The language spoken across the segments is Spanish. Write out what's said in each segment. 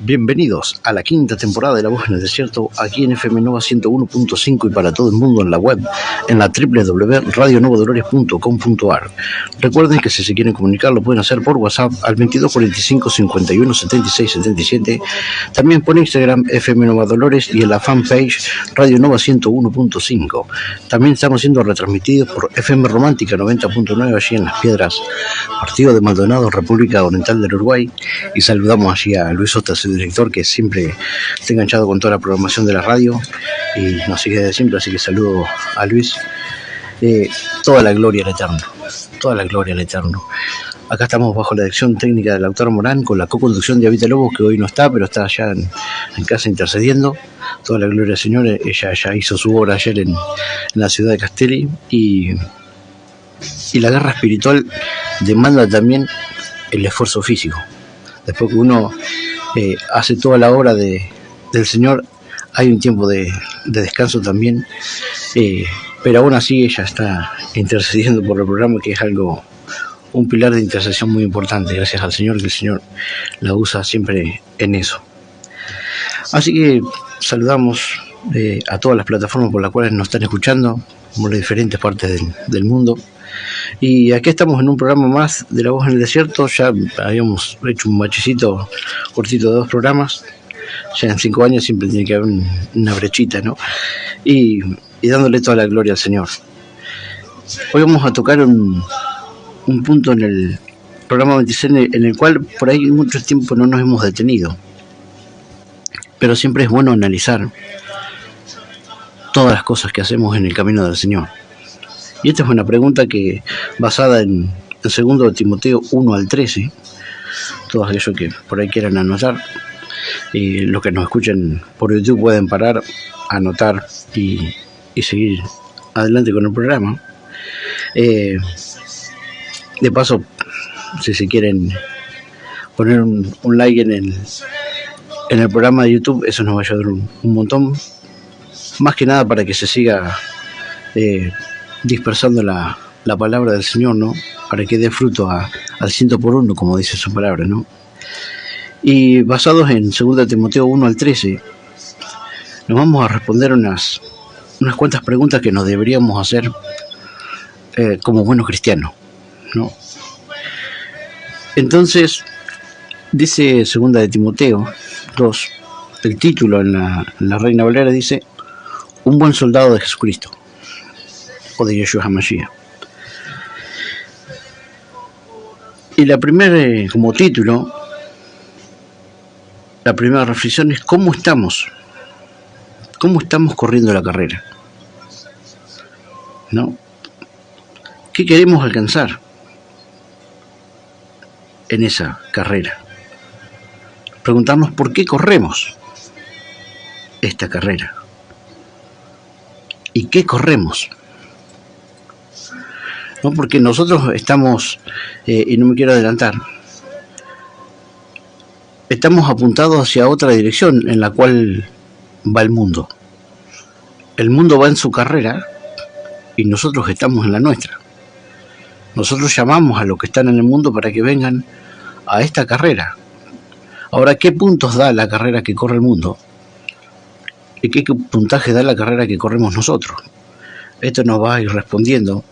Bienvenidos a la quinta temporada de La Voz en el Desierto, aquí en FM Nova 101.5 y para todo el mundo en la web, en la www.radionovadolores.com.ar. Recuerden que si se quieren comunicar lo pueden hacer por WhatsApp al 22 45 51 76 77, también por Instagram FM Nova Dolores y en la fanpage Radio Nova 101.5. También estamos siendo retransmitidos por FM Romántica 90.9 allí en Las Piedras, Partido de Maldonado, República Oriental del Uruguay, y saludamos allí a Luis Ota, su director, que siempre está enganchado con toda la programación de la radio y nos sigue de siempre, así que saludo a Luis. Toda la gloria al Eterno, toda la gloria al Eterno. Acá estamos bajo la dirección técnica del autor Morán, con la co-conducción de Avita Lobos, que hoy no está, pero está allá en casa intercediendo. Toda la gloria al Señor. Ella ya hizo su obra ayer en la ciudad de Castelli, y la guerra espiritual demanda también el esfuerzo físico. Después que uno hace toda la obra del Señor, hay un tiempo de descanso también, pero aún así ella está intercediendo por el programa, que es un pilar de intercesión muy importante, gracias al Señor, que el Señor la usa siempre en eso. Así que saludamos a todas las plataformas por las cuales nos están escuchando, por las diferentes partes del mundo. Y aquí estamos en un programa más de La Voz en el Desierto. Ya habíamos hecho un bachecito cortito de 2 programas. Ya en 5 años siempre tiene que haber una brechita, ¿no? Y dándole toda la gloria al Señor. Hoy vamos a tocar un punto en el programa 26 en el cual por ahí mucho tiempo no nos hemos detenido. Pero siempre es bueno analizar todas las cosas que hacemos en el camino del Señor. Y esta es una pregunta que, basada en 2 Timoteo 1 al 13, todos aquellos que por ahí quieran anotar, y los que nos escuchen por YouTube pueden parar, anotar y seguir adelante con el programa. De paso, si se quieren poner un like en el programa de YouTube, eso nos va a ayudar un montón, más que nada para que se siga dispersando la palabra del Señor, ¿no? Para que dé fruto al 100 por 1, como dice su palabra, ¿no? Y basados en 2 Timoteo 1 al 13, nos vamos a responder unas cuantas preguntas que nos deberíamos hacer como buenos cristianos, ¿no? Entonces, dice 2 Timoteo 2, el título en la Reina Valera dice: Un buen soldado de Jesucristo, o de Yeshua HaMashiach. Y como título, la primera reflexión es: ¿cómo estamos corriendo la carrera? ¿No? ¿Qué queremos alcanzar en esa carrera? Preguntarnos por qué corremos esta carrera y qué corremos. ¿No? Porque nosotros estamos, y no me quiero adelantar, estamos apuntados hacia otra dirección en la cual va el mundo. El mundo va en su carrera y nosotros estamos en la nuestra. Nosotros llamamos a los que están en el mundo para que vengan a esta carrera. Ahora, ¿qué puntos da la carrera que corre el mundo? ¿Y qué puntaje da la carrera que corremos nosotros? Esto nos va a ir respondiendo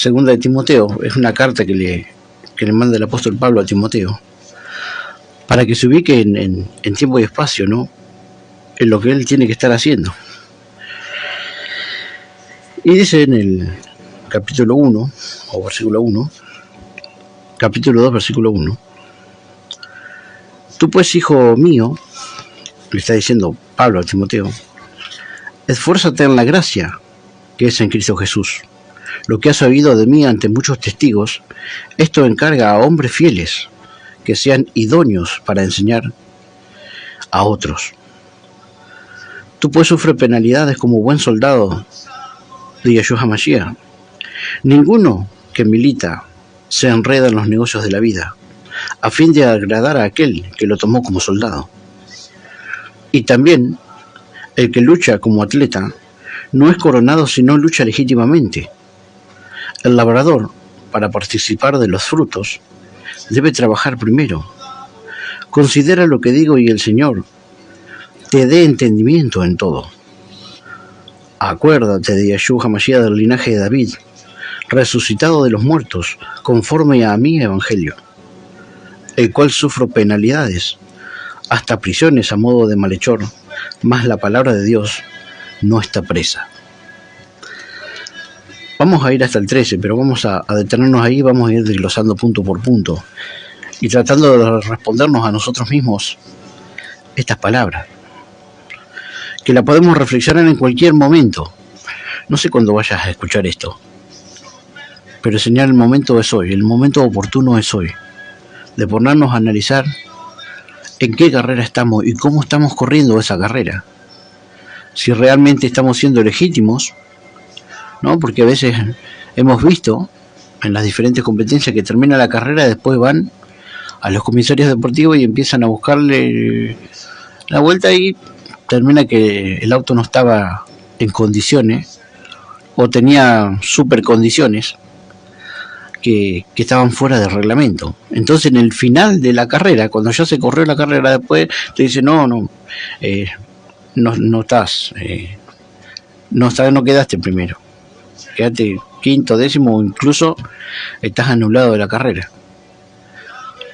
2 Timoteo. Es una carta que le manda el apóstol Pablo a Timoteo, para que se ubique en tiempo y espacio, ¿no? En lo que él tiene que estar haciendo. Y dice en el capítulo 1, o versículo 1, capítulo 2, versículo 1: Tú pues, hijo mío, le está diciendo Pablo a Timoteo, esfuérzate en la gracia que es en Cristo Jesús. Lo que has oído de mí ante muchos testigos, esto encarga a hombres fieles que sean idóneos para enseñar a otros. Tú pues sufres penalidades como buen soldado de Yeshua HaMashiach. Ninguno que milita se enreda en los negocios de la vida, a fin de agradar a aquel que lo tomó como soldado. Y también el que lucha como atleta no es coronado si no lucha legítimamente. El labrador, para participar de los frutos, debe trabajar primero, Considera lo que digo y el Señor te dé entendimiento en todo. Acuérdate de Yeshua HaMashiach del linaje de David, resucitado de los muertos, conforme a mi evangelio, el cual sufro penalidades, hasta prisiones a modo de malhechor, mas la palabra de Dios no está presa. Vamos a ir hasta el 13, pero vamos a detenernos ahí, vamos a ir desglosando punto por punto y tratando de respondernos a nosotros mismos estas palabras, que la podemos reflexionar en cualquier momento. No sé cuándo vayas a escuchar esto, pero señal, el momento es hoy, el momento oportuno es hoy, de ponernos a analizar en qué carrera estamos y cómo estamos corriendo esa carrera. Si realmente estamos siendo legítimos, ¿no? Porque a veces hemos visto en las diferentes competencias que termina la carrera, después van a los comisarios deportivos y empiezan a buscarle la vuelta y termina que el auto no estaba en condiciones o tenía super condiciones que estaban fuera del reglamento. Entonces en el final de la carrera, cuando ya se corrió la carrera, después te dice no quedaste primero, quedaste quinto, décimo, o incluso estás anulado de la carrera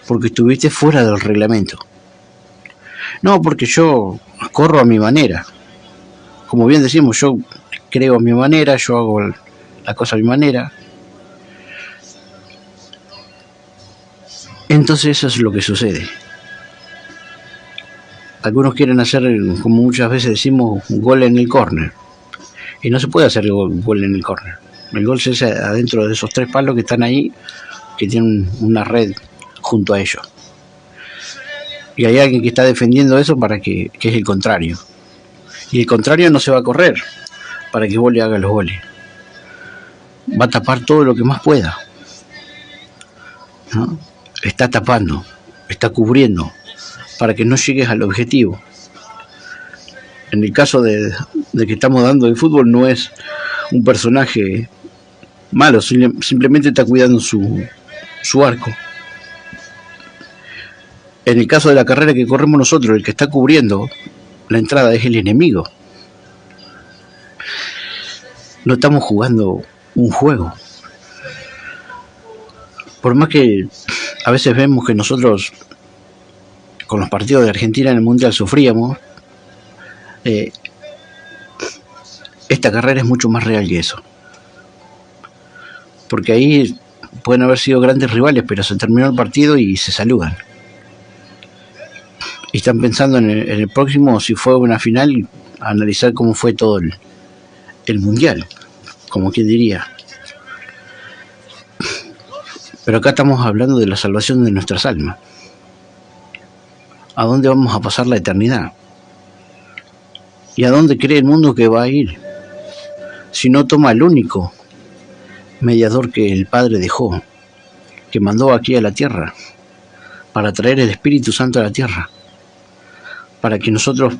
porque estuviste fuera del reglamento. No, porque yo corro a mi manera, como bien decimos, yo creo a mi manera, yo hago la cosa a mi manera. Entonces eso es lo que sucede. Algunos quieren hacer, como muchas veces decimos, un gol en el córner, y no se puede hacer gol en el córner. El gol se hace adentro de esos 3 palos que están ahí, que tienen una red junto a ellos, y hay alguien que está defendiendo eso para que es el contrario, y el contrario no se va a correr para que vos le hagas los goles, va a tapar todo lo que más pueda, ¿no? Está tapando, está cubriendo para que no llegues al objetivo. En el caso de que estamos dando de fútbol, no es un personaje malo, simplemente está cuidando su arco. En el caso de la carrera que corremos nosotros, el que está cubriendo la entrada es el enemigo. No estamos jugando un juego. Por más que a veces vemos que nosotros con los partidos de Argentina en el Mundial sufríamos, esta carrera es mucho más real que eso. Porque ahí pueden haber sido grandes rivales, pero se terminó el partido y se saludan. Y están pensando en el próximo, si fue una final, analizar cómo fue todo el Mundial, como quien diría. Pero acá estamos hablando de la salvación de nuestras almas. ¿A dónde vamos a pasar la eternidad? ¿Y a dónde cree el mundo que va a ir? Si no toma el único mediador que el Padre dejó, que mandó aquí a la tierra, para traer el Espíritu Santo a la tierra, para que nosotros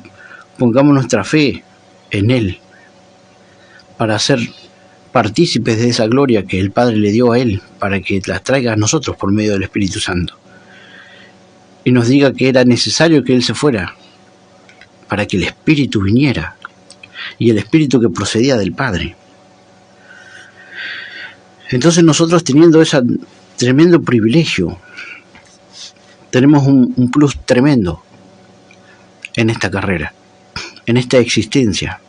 pongamos nuestra fe en Él, para ser partícipes de esa gloria que el Padre le dio a Él, para que las traiga a nosotros por medio del Espíritu Santo, y nos diga que era necesario que Él se fuera, para que el Espíritu viniera, y el Espíritu que procedía del Padre. Entonces nosotros, teniendo ese tremendo privilegio, tenemos un plus tremendo en esta carrera, en esta existencia.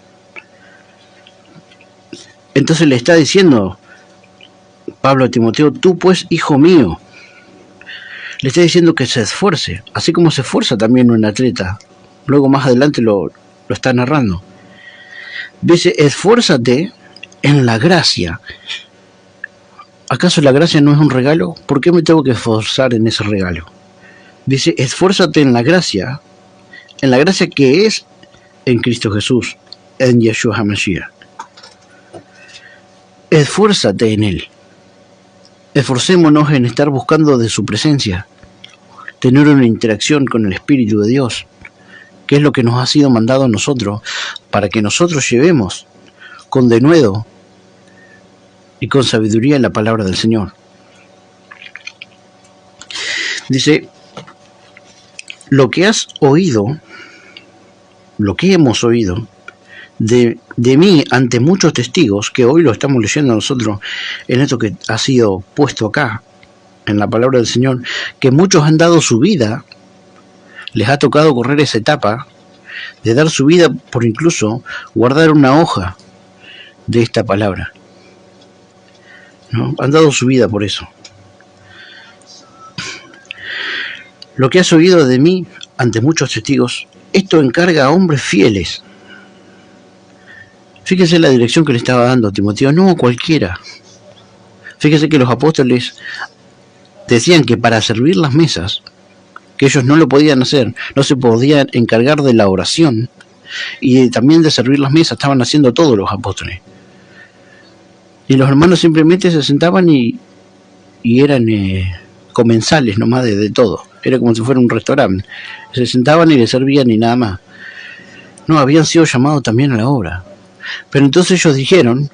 Entonces le está diciendo Pablo a Timoteo: tú pues, hijo mío, le está diciendo que se esfuerce, así como se esfuerza también un atleta. Luego más adelante lo está narrando. Dice: esfuérzate en la gracia. ¿Acaso la gracia no es un regalo? ¿Por qué me tengo que esforzar en ese regalo? Dice: esfuérzate en la gracia que es en Cristo Jesús, en Yeshua HaMashiach. Esfuérzate en Él. Esforcémonos en estar buscando de su presencia, tener una interacción con el Espíritu de Dios, que es lo que nos ha sido mandado a nosotros, para que nosotros llevemos con denuedo y con sabiduría la palabra del Señor. Dice: lo que has oído, lo que hemos oído de mí ante muchos testigos, que hoy lo estamos leyendo nosotros en esto que ha sido puesto acá, en la palabra del Señor, que muchos han dado su vida, les ha tocado correr esa etapa de dar su vida por incluso guardar una hoja de esta palabra, ¿no? Han dado su vida por eso. Lo que has oído de mí ante muchos testigos, esto encarga a hombres fieles. Fíjese la dirección que le estaba dando a Timoteo, no cualquiera. Fíjese que los apóstoles decían que para servir las mesas, que ellos no lo podían hacer, no se podían encargar de la oración y también de servir las mesas, estaban haciendo todos los apóstoles. Y los hermanos simplemente se sentaban y eran comensales nomás de todo. Era como si fuera un restaurante. Se sentaban y le servían y nada más. No, habían sido llamados también a la obra. Pero entonces ellos dijeron,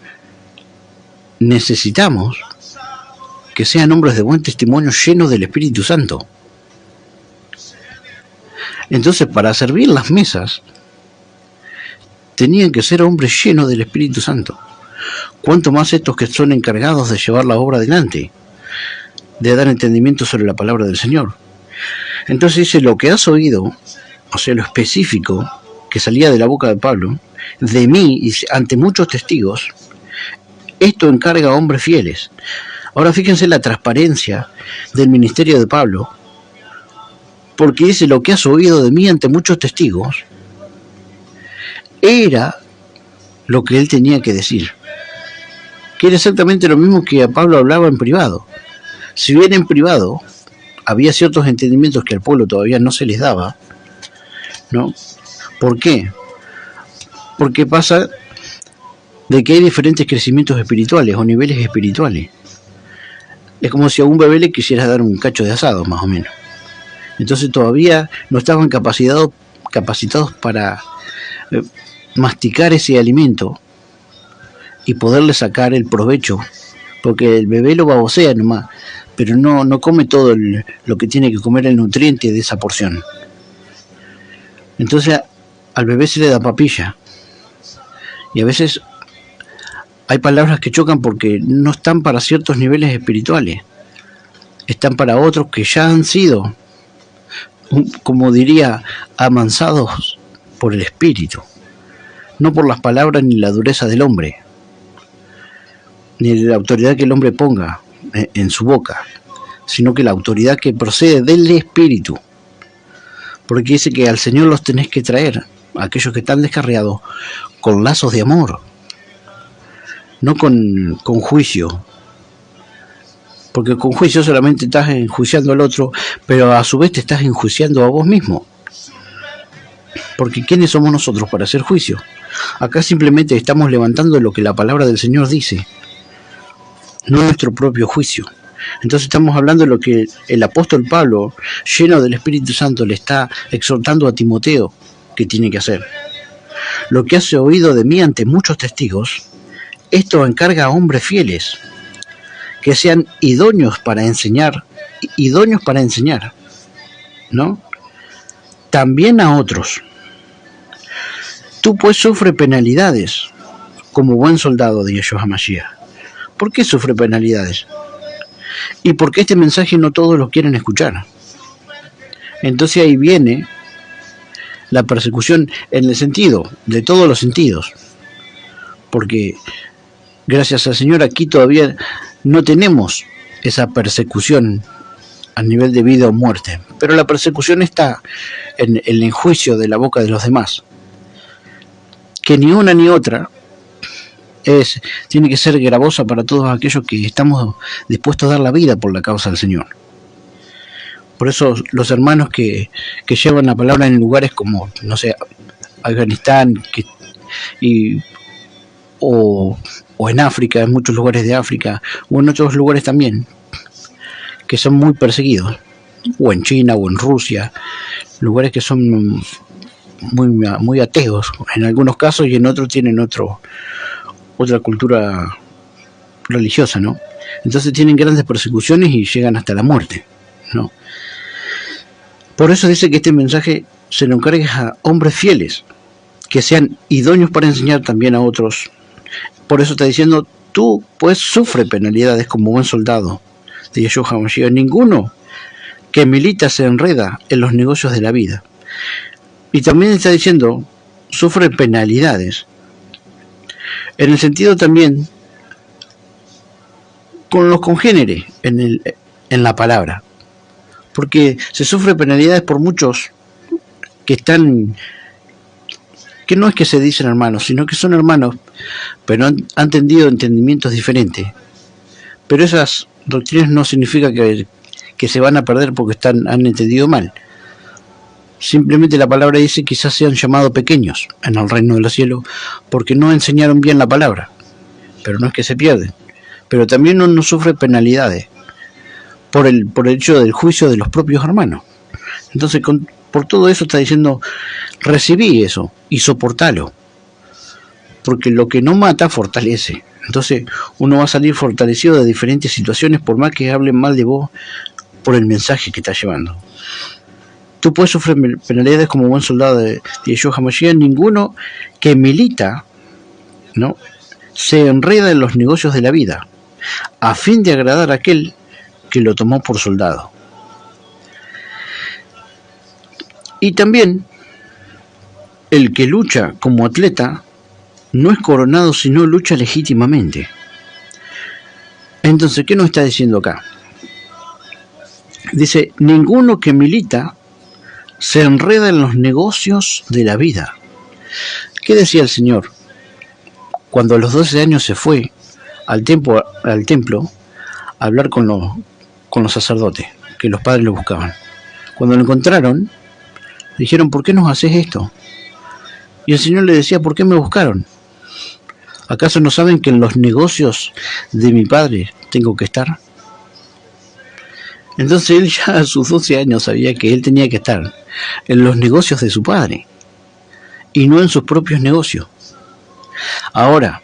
necesitamos que sean hombres de buen testimonio llenos del Espíritu Santo. Entonces, para servir las mesas, tenían que ser hombres llenos del Espíritu Santo. Cuanto más estos que son encargados de llevar la obra adelante, de dar entendimiento sobre la palabra del Señor. Entonces dice, lo que has oído, o sea, lo específico que salía de la boca de Pablo, de mí y ante muchos testigos, esto encarga a hombres fieles. Ahora fíjense la transparencia del ministerio de Pablo, porque dice, lo que has oído de mí ante muchos testigos, era lo que él tenía que decir. Que era exactamente lo mismo que a Pablo hablaba en privado. Si bien en privado había ciertos entendimientos que al pueblo todavía no se les daba, ¿no? ¿Por qué? Porque pasa de que hay diferentes crecimientos espirituales o niveles espirituales. Es como si a un bebé le quisieras dar un cacho de asado, más o menos. Entonces todavía no estaban capacitados para masticar ese alimento y poderle sacar el provecho, porque el bebé lo babosea nomás, pero no come todo lo que tiene que comer, el nutriente de esa porción. Entonces al bebé se le da papilla, y a veces hay palabras que chocan porque no están para ciertos niveles espirituales, están para otros que ya han sido, como diría, amansados por el Espíritu, no por las palabras ni la dureza del hombre, ni la autoridad que el hombre ponga en su boca, sino que la autoridad que procede del Espíritu. Porque dice que al Señor los tenés que traer, a aquellos que están descarriados, con lazos de amor, no con juicio. Porque con juicio solamente estás enjuiciando al otro, pero a su vez te estás enjuiciando a vos mismo. Porque ¿quiénes somos nosotros para hacer juicio? Acá simplemente estamos levantando lo que la palabra del Señor dice, no nuestro propio juicio. Entonces estamos hablando de lo que el apóstol Pablo, lleno del Espíritu Santo, le está exhortando a Timoteo que tiene que hacer. Lo que has oído de mí ante muchos testigos, esto encarga a hombres fieles, que sean idóneos para enseñar, ¿no? También a otros. Tú pues sufre penalidades como buen soldado de Yeshua HaMashiach. ¿Por qué sufre penalidades? Y porque este mensaje no todos lo quieren escuchar. Entonces ahí viene la persecución en el sentido, de todos los sentidos. Porque gracias al Señor aquí todavía no tenemos esa persecución a nivel de vida o muerte. Pero la persecución está en el juicio de la boca de los demás. Que ni una ni otra tiene que ser gravosa para todos aquellos que estamos dispuestos a dar la vida por la causa del Señor. Por eso los hermanos que llevan la palabra en lugares como, no sé, Afganistán o en África, en muchos lugares de África, o en otros lugares también, que son muy perseguidos, o en China o en Rusia, lugares que son muy ateos en algunos casos, y en otros tienen otra cultura religiosa, ¿no? Entonces tienen grandes persecuciones y llegan hasta la muerte, ¿no? Por eso dice que este mensaje se lo encarga a hombres fieles, que sean idóneos para enseñar también a otros. Por eso está diciendo, tú pues sufre penalidades como buen soldado de Yeshua HaMashiach. Ninguno que milita se enreda en los negocios de la vida. Y también está diciendo, sufre penalidades. En el sentido también, con los congéneres en la palabra. Porque se sufre penalidades por muchos que no es que se dicen hermanos, sino que son hermanos, pero han tenido entendimientos diferentes. Pero esas doctrinas no significa que se van a perder porque han entendido mal. Simplemente la palabra dice quizás sean llamados pequeños en el reino de los cielos porque no enseñaron bien la palabra, pero no es que se pierden. Pero también uno sufre penalidades por el hecho del juicio de los propios hermanos. Entonces por todo eso está diciendo, recibí eso y soportalo, porque lo que no mata fortalece. Entonces uno va a salir fortalecido de diferentes situaciones por más que hablen mal de vos por el mensaje que estás llevando. Tú puedes sufrir penalidades como buen soldado de Yeshua HaMashiach. Ninguno que milita, ¿no?, se enreda en los negocios de la vida a fin de agradar a aquel que lo tomó por soldado. Y también el que lucha como atleta no es coronado sino lucha legítimamente. Entonces, ¿qué nos está diciendo acá? Dice, ninguno que milita se enreda en los negocios de la vida. ¿Qué decía el Señor? Cuando a los 12 años se fue al templo a hablar con los sacerdotes, que los padres lo buscaban. Cuando lo encontraron, dijeron, ¿por qué nos haces esto? Y el Señor le decía, ¿por qué me buscaron? ¿Acaso no saben que en los negocios de mi Padre tengo que estar? Entonces él ya a sus 12 años sabía que él tenía que estar en los negocios de su Padre y no en sus propios negocios. Ahora,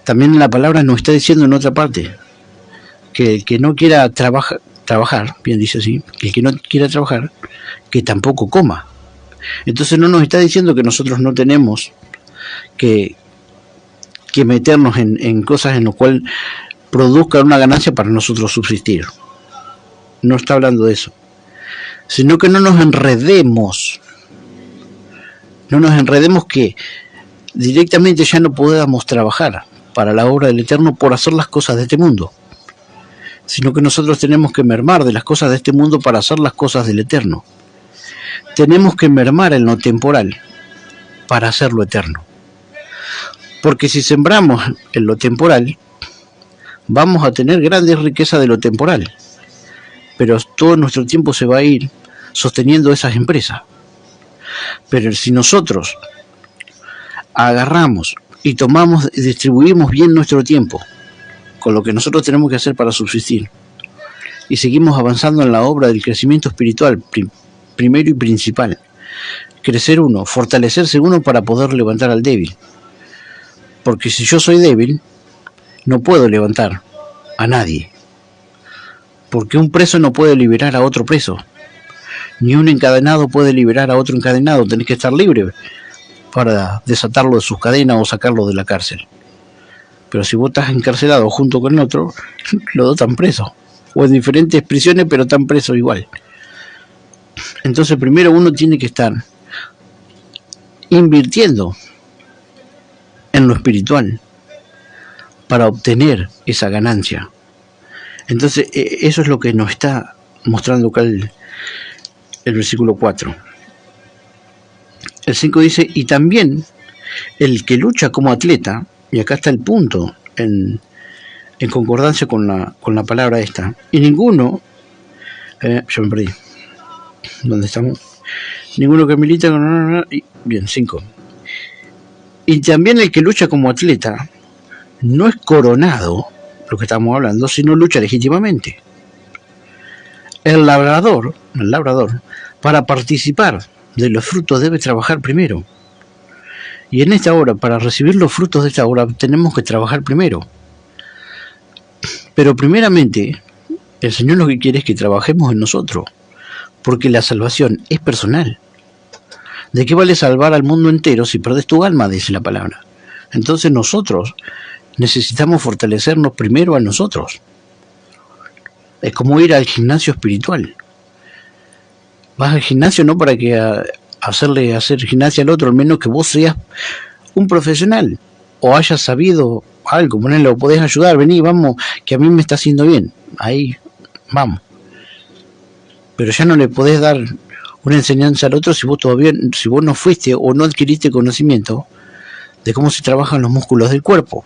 también la palabra nos está diciendo en otra parte que el que no quiera trabajar, bien dice así, que el que no quiera trabajar, que tampoco coma. Entonces no nos está diciendo que nosotros no tenemos que meternos en cosas en las cuales produzcan una ganancia para nosotros subsistir. No está hablando de eso, sino que no nos enredemos que directamente ya no podamos trabajar para la obra del Eterno por hacer las cosas de este mundo, sino que nosotros tenemos que mermar de las cosas de este mundo para hacer las cosas del Eterno. Tenemos que mermar en lo temporal para hacer lo eterno, porque si sembramos en lo temporal vamos a tener grandes riquezas de lo temporal, pero todo nuestro tiempo se va a ir sosteniendo esas empresas. Pero si nosotros agarramos y distribuimos bien nuestro tiempo con lo que nosotros tenemos que hacer para subsistir y seguimos avanzando en la obra del crecimiento espiritual primero y principal, crecer uno, fortalecerse uno para poder levantar al débil, porque si yo soy débil no puedo levantar a nadie, porque un preso no puede liberar a otro preso, ni un encadenado puede liberar a otro encadenado. Tenés que estar libre para desatarlo de sus cadenas o sacarlo de la cárcel. Pero si vos estás encarcelado junto con otro, los dos están presos, o en diferentes prisiones, pero están presos igual. Entonces primero uno tiene que estar invirtiendo en lo espiritual para obtener esa ganancia. Entonces eso es lo que nos está mostrando acá el versículo 4. El 5 dice, y también el que lucha como atleta, y acá está el punto en concordancia con la palabra esta, y ninguno, yo me perdí, ¿dónde estamos? Ninguno que milita, bien, 5. Y también el que lucha como atleta no es coronado, lo que estamos hablando, sino lucha legítimamente. El labrador, para participar de los frutos debe trabajar primero. Y en esta hora, para recibir los frutos de esta hora, tenemos que trabajar primero. Pero primeramente, el Señor lo que quiere es que trabajemos en nosotros, porque la salvación es personal. ¿De qué vale salvar al mundo entero si perdés tu alma?, dice la palabra. Entonces nosotros necesitamos fortalecernos primero a nosotros. Es como ir al gimnasio espiritual. Vas al gimnasio no para que hacer gimnasia al otro, al menos que vos seas un profesional o hayas sabido algo, ponele, o podés ayudar, vení, vamos, que a mí me está haciendo bien, ahí, vamos. Pero ya no le podés dar una enseñanza al otro si vos no fuiste o no adquiriste conocimiento de cómo se trabajan los músculos del cuerpo.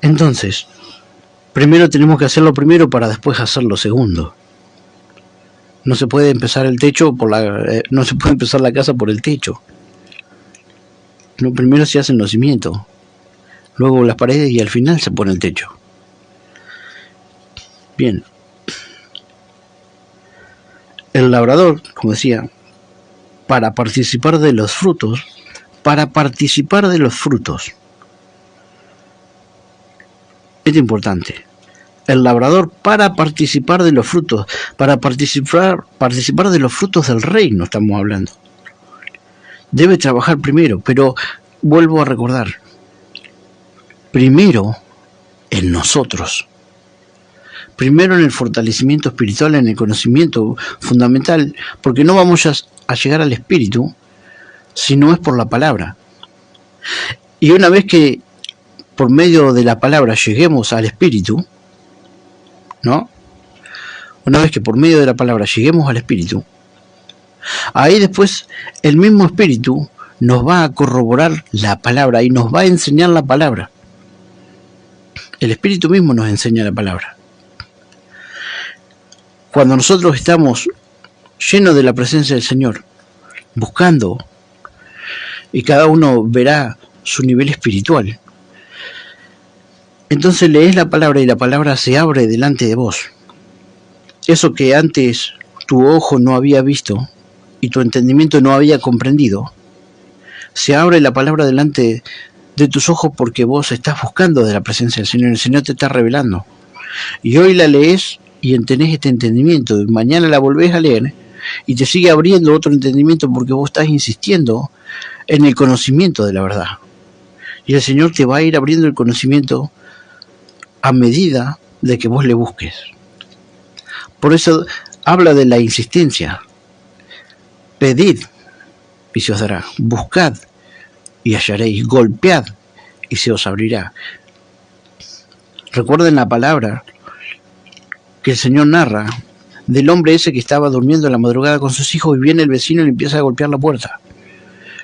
Entonces, primero tenemos que hacer lo primero para después hacer lo segundo. No se puede empezar no se puede empezar la casa por el techo. No, primero se hacen los cimientos, luego las paredes y al final se pone el techo. Bien. El labrador, como decía, para participar de los frutos, es importante. El labrador para participar de los frutos de los frutos del reino estamos hablando. Debe trabajar primero, pero vuelvo a recordar, primero en nosotros, primero en el fortalecimiento espiritual, en el conocimiento fundamental, porque no vamos a llegar al espíritu si no es por la palabra. Y una vez que por medio de la palabra lleguemos al espíritu, ¿no? Una vez que por medio de la palabra lleguemos al espíritu, ahí después el mismo espíritu nos va a corroborar la palabra y nos va a enseñar la palabra. El espíritu mismo nos enseña la palabra. Cuando nosotros estamos llenos de la presencia del Señor, buscando, y cada uno verá su nivel espiritual, entonces lees la palabra y la palabra se abre delante de vos. Eso que antes tu ojo no había visto y tu entendimiento no había comprendido, se abre la palabra delante de tus ojos porque vos estás buscando de la presencia del Señor. El Señor te está revelando. Y hoy la lees y tenés este entendimiento. Y mañana la volvés a leer y te sigue abriendo otro entendimiento porque vos estás insistiendo en el conocimiento de la verdad. Y el Señor te va a ir abriendo el conocimiento a medida de que vos le busques. Por eso habla de la insistencia. Pedid y se os dará. Buscad y hallaréis. Golpead y se os abrirá. Recuerden la palabra que el Señor narra del hombre ese que estaba durmiendo en la madrugada con sus hijos y viene el vecino y le empieza a golpear la puerta.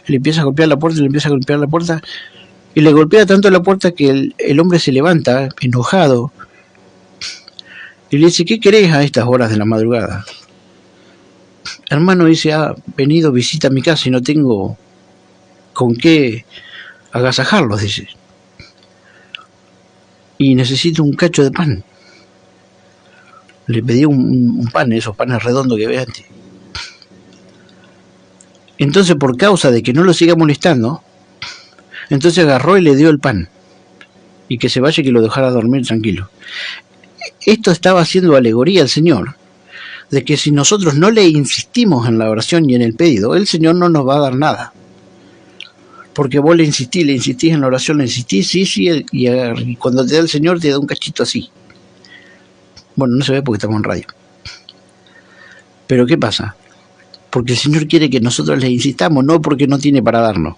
Le empieza a golpear la puerta y le golpea tanto la puerta que el hombre se levanta enojado y le dice: ¿qué querés a estas horas de la madrugada? Hermano, dice: ha venido visita a mi casa y no tengo con qué agasajarlos, dice, y necesito un cacho de pan. Le pedí un pan, esos panes redondos que ve antes. Entonces, por causa de que no lo siga molestando, entonces agarró y le dio el pan, y que se vaya y que lo dejara dormir tranquilo. Esto estaba haciendo alegoría al Señor, de que si nosotros no le insistimos en la oración y en el pedido, el Señor no nos va a dar nada. Porque vos le insistís en la oración, le insistís, sí, y cuando te da el Señor te da un cachito así. Bueno, no se ve porque estamos en radio. Pero ¿qué pasa? Porque el Señor quiere que nosotros le insistamos, no porque no tiene para darnos.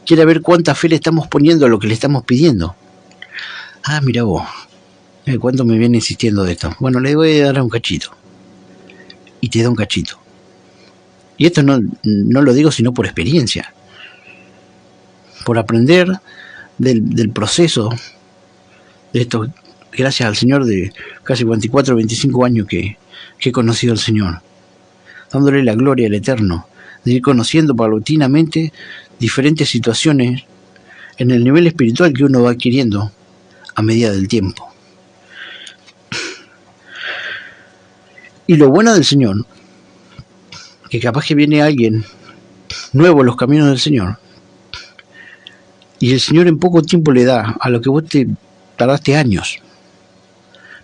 Quiere ver cuánta fe le estamos poniendo a lo que le estamos pidiendo. Ah, mira vos, ¿cuánto me viene insistiendo de esto? Bueno, le voy a dar un cachito. Y te da un cachito. Y esto no lo digo sino por experiencia. Por aprender del proceso de esto, gracias al Señor, de casi 24 o 25 años que he conocido al Señor, dándole la gloria al Eterno, de ir conociendo paulatinamente diferentes situaciones en el nivel espiritual que uno va adquiriendo a medida del tiempo. Y lo bueno del Señor, que capaz que viene alguien nuevo en los caminos del Señor, y el Señor en poco tiempo le da a lo que vos te tardaste años,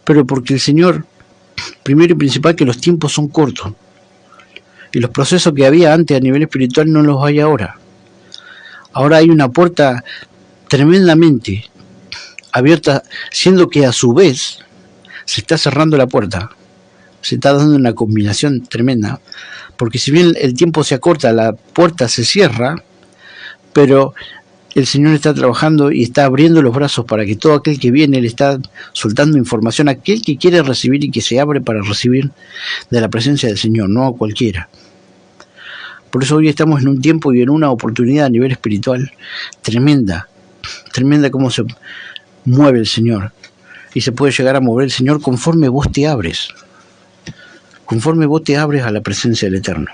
pero porque el Señor primero y principal, que los tiempos son cortos. Y los procesos que había antes a nivel espiritual no los hay ahora. Ahora hay una puerta tremendamente abierta, siendo que a su vez se está cerrando la puerta. Se está dando una combinación tremenda. Porque si bien el tiempo se acorta, la puerta se cierra, pero el Señor está trabajando y está abriendo los brazos para que todo aquel que viene le está soltando información a aquel que quiere recibir y que se abre para recibir de la presencia del Señor, no a cualquiera. Por eso hoy estamos en un tiempo y en una oportunidad a nivel espiritual tremenda, tremenda como se mueve el Señor. Y se puede llegar a mover el Señor conforme vos te abres a la presencia del Eterno.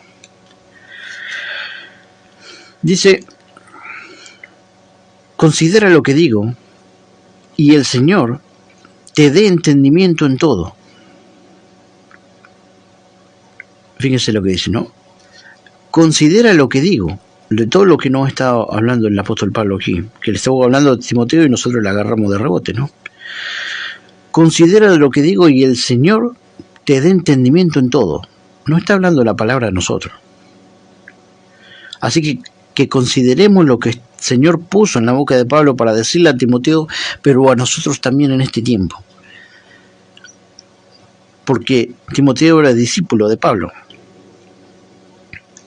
Dice, considera lo que digo y el Señor te dé entendimiento en todo. Fíjense lo que dice, ¿no? Considera lo que digo, de todo lo que nos está hablando el apóstol Pablo aquí, que le estamos hablando de Timoteo y nosotros le agarramos de rebote, ¿no? Considera lo que digo y el Señor te dé entendimiento en todo. No está hablando la palabra de nosotros. Así que consideremos lo que el Señor puso en la boca de Pablo para decirle a Timoteo, pero a nosotros también en este tiempo. Porque Timoteo era discípulo de Pablo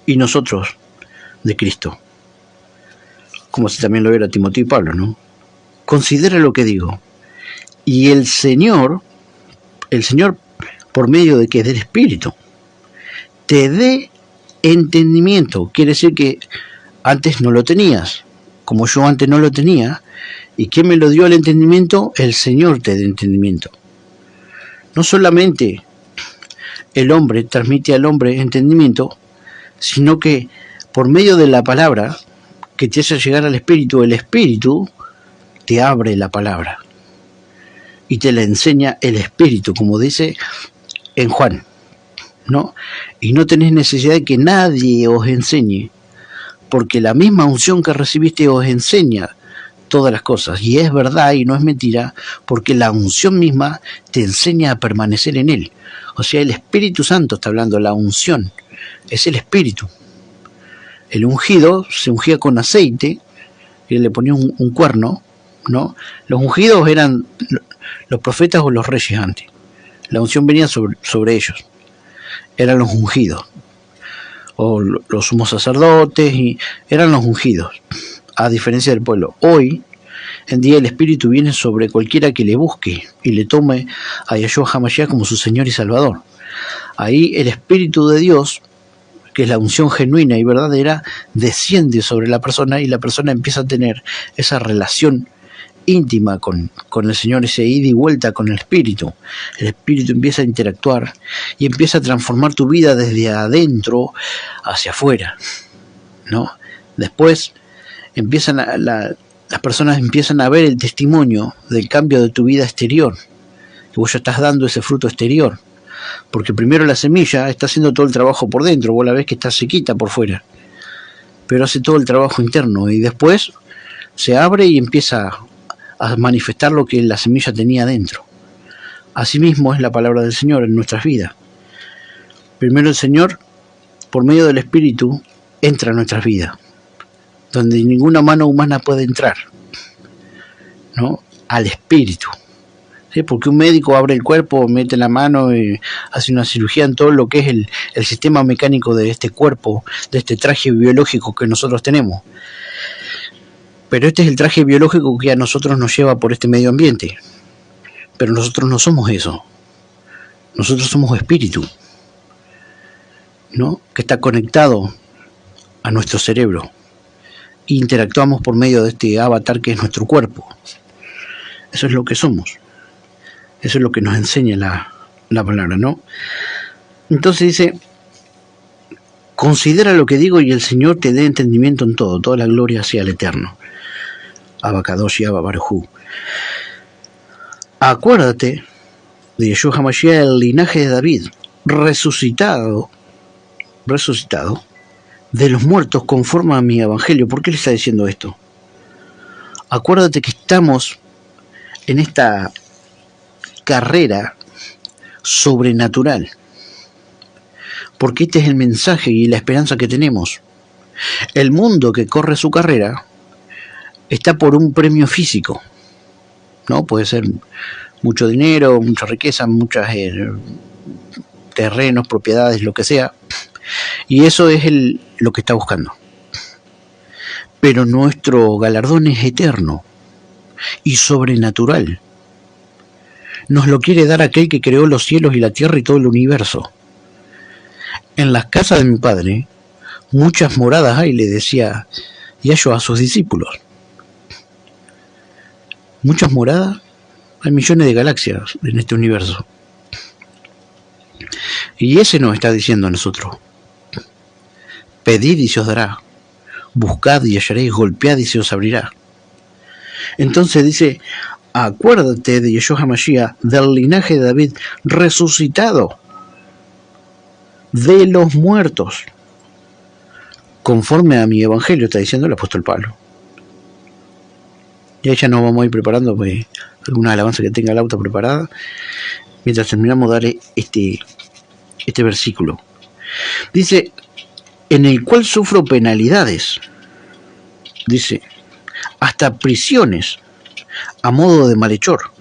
y nosotros de Cristo, como si también lo era Timoteo y Pablo, ¿no? Considera lo que digo. Y el Señor por medio de que del Espíritu, te dé entendimiento. Quiere decir que antes no lo tenías, como yo antes no lo tenía. ¿Y quién me lo dio el entendimiento? El Señor te dé entendimiento. No solamente el hombre transmite al hombre entendimiento, sino que por medio de la palabra que te hace llegar al Espíritu, el Espíritu te abre la palabra y te la enseña el Espíritu, como dice en Juan, ¿no? Y no tenés necesidad de que nadie os enseñe, porque la misma unción que recibiste os enseña todas las cosas, y es verdad y no es mentira, porque la unción misma te enseña a permanecer en él. O sea, el Espíritu Santo está hablando, la unción es el Espíritu. El ungido se ungía con aceite y le ponía un cuerno, ¿no? Los ungidos eran los profetas o los reyes antes. La unción venía sobre ellos. Eran los ungidos. O los sumos sacerdotes, y eran los ungidos, a diferencia del pueblo. Hoy en día el Espíritu viene sobre cualquiera que le busque y le tome a Yahshua HaMashiach como su Señor y Salvador. Ahí el Espíritu de Dios, que es la unción genuina y verdadera, desciende sobre la persona y la persona empieza a tener esa relación íntima con el Señor, ese ida y vuelta con el Espíritu. El Espíritu empieza a interactuar y empieza a transformar tu vida desde adentro hacia afuera, ¿no? Después las personas empiezan a ver el testimonio del cambio de tu vida exterior, que vos ya estás dando ese fruto exterior, porque primero la semilla está haciendo todo el trabajo por dentro, vos la ves que está sequita por fuera, pero hace todo el trabajo interno y después se abre y empieza a manifestar lo que la semilla tenía dentro. Asimismo es la palabra del Señor en nuestras vidas. Primero el Señor, por medio del Espíritu, entra en nuestras vidas, donde ninguna mano humana puede entrar, ¿no? Al Espíritu. ¿Sí? Porque un médico abre el cuerpo, mete la mano y hace una cirugía en todo lo que es el sistema mecánico de este cuerpo, de este traje biológico que nosotros tenemos. Pero este es el traje biológico que a nosotros nos lleva por este medio ambiente. Pero nosotros no somos eso. Nosotros somos espíritu, ¿no? Que está conectado a nuestro cerebro. E interactuamos por medio de este avatar que es nuestro cuerpo. Eso es lo que somos. Eso es lo que nos enseña la palabra, ¿no? Entonces dice, considera lo que digo y el Señor te dé entendimiento en todo. Toda la gloria sea al Eterno. Abacadosh y Ababarujú. Acuérdate de Yahshua HaMashiach, el linaje de David, resucitado de los muertos conforme a mi evangelio. ¿Por qué le está diciendo esto? Acuérdate que estamos en esta carrera sobrenatural. Porque este es el mensaje y la esperanza que tenemos. El mundo que corre su carrera está por un premio físico, ¿no? Puede ser mucho dinero, mucha riqueza, muchos terrenos, propiedades, lo que sea. Y eso es lo que está buscando. Pero nuestro galardón es eterno y sobrenatural. Nos lo quiere dar aquel que creó los cielos y la tierra y todo el universo. En las casas de mi padre, muchas moradas hay, le decía Yahshua a sus discípulos. Muchas moradas, hay millones de galaxias en este universo. Y ese nos está diciendo a nosotros. Pedid y se os dará. Buscad y hallaréis, golpead y se os abrirá. Entonces dice, acuérdate de Yeshua HaMashiach, del linaje de David, resucitado de los muertos, conforme a mi evangelio, está diciendo el apóstol Pablo. Y ahí ya nos vamos a ir preparando pues, alguna alabanza que tenga el auto preparada, mientras terminamos de dar este versículo. Dice, en el cual sufro penalidades, dice, hasta prisiones, a modo de malhechor,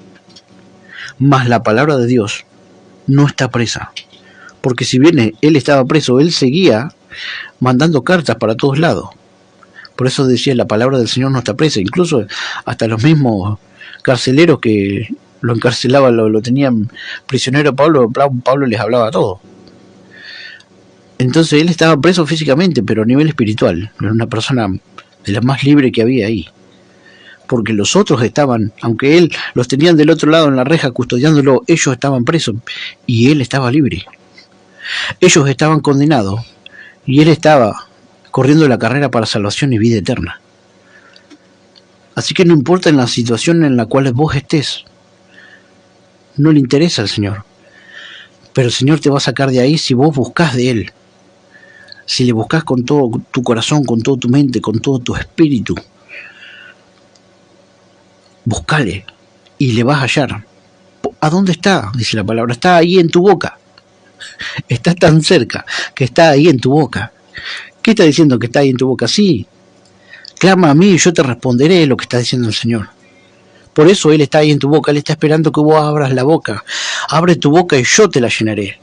mas la palabra de Dios no está presa, porque si bien él estaba preso, él seguía mandando cartas para todos lados. Por eso decía, la palabra del Señor no está presa. Incluso hasta los mismos carceleros que lo encarcelaban, lo tenían prisionero, Pablo les hablaba a todos. Entonces él estaba preso físicamente, pero a nivel espiritual. Era una persona de las más libres que había ahí. Porque los otros estaban, aunque él los tenían del otro lado en la reja custodiándolo, ellos estaban presos y él estaba libre. Ellos estaban condenados y él estaba corriendo la carrera para salvación y vida eterna. Así que no importa en la situación en la cual vos estés, no le interesa al Señor. Pero el Señor te va a sacar de ahí si vos buscás de Él. Si le buscás con todo tu corazón, con toda tu mente, con todo tu espíritu. Buscale y le vas a hallar. ¿A dónde está? Dice la palabra. Está ahí en tu boca. Está tan cerca que está ahí en tu boca. ¿Qué está diciendo que está ahí en tu boca? Sí. Clama a mí y yo te responderé lo que está diciendo el Señor. Por eso Él está ahí en tu boca. Él está esperando que vos abras la boca. Abre tu boca y yo te la llenaré.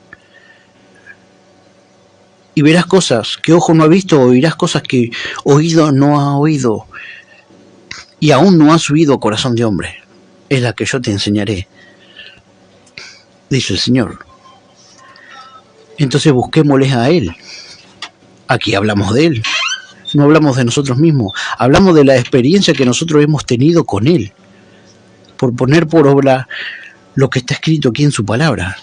Y verás cosas que ojo no ha visto, oirás cosas que oído no ha oído. Y aún no ha subido a corazón de hombre. Es la que yo te enseñaré, dice el Señor. Entonces busquémosles a Él. Aquí hablamos de Él. No hablamos de nosotros mismos. Hablamos de la experiencia que nosotros hemos tenido con Él. Por poner por obra lo que está escrito aquí en su palabra.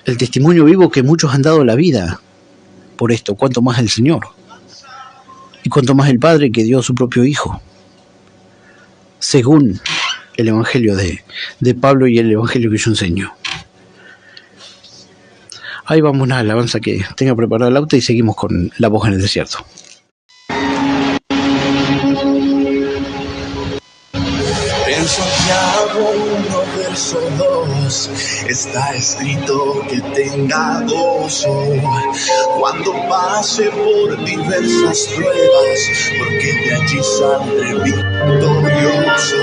El testimonio vivo que muchos han dado la vida por esto. Cuanto más el Señor. Y cuanto más el Padre que dio a su propio Hijo. Según el Evangelio de Pablo y el Evangelio que yo enseño. Ahí vamos, una alabanza que tenga preparado el auto y seguimos con La Voz en el Desierto. En Santiago 1, verso 2, está escrito que tenga gozo cuando pase por diversas pruebas, porque de allí saldré victorioso.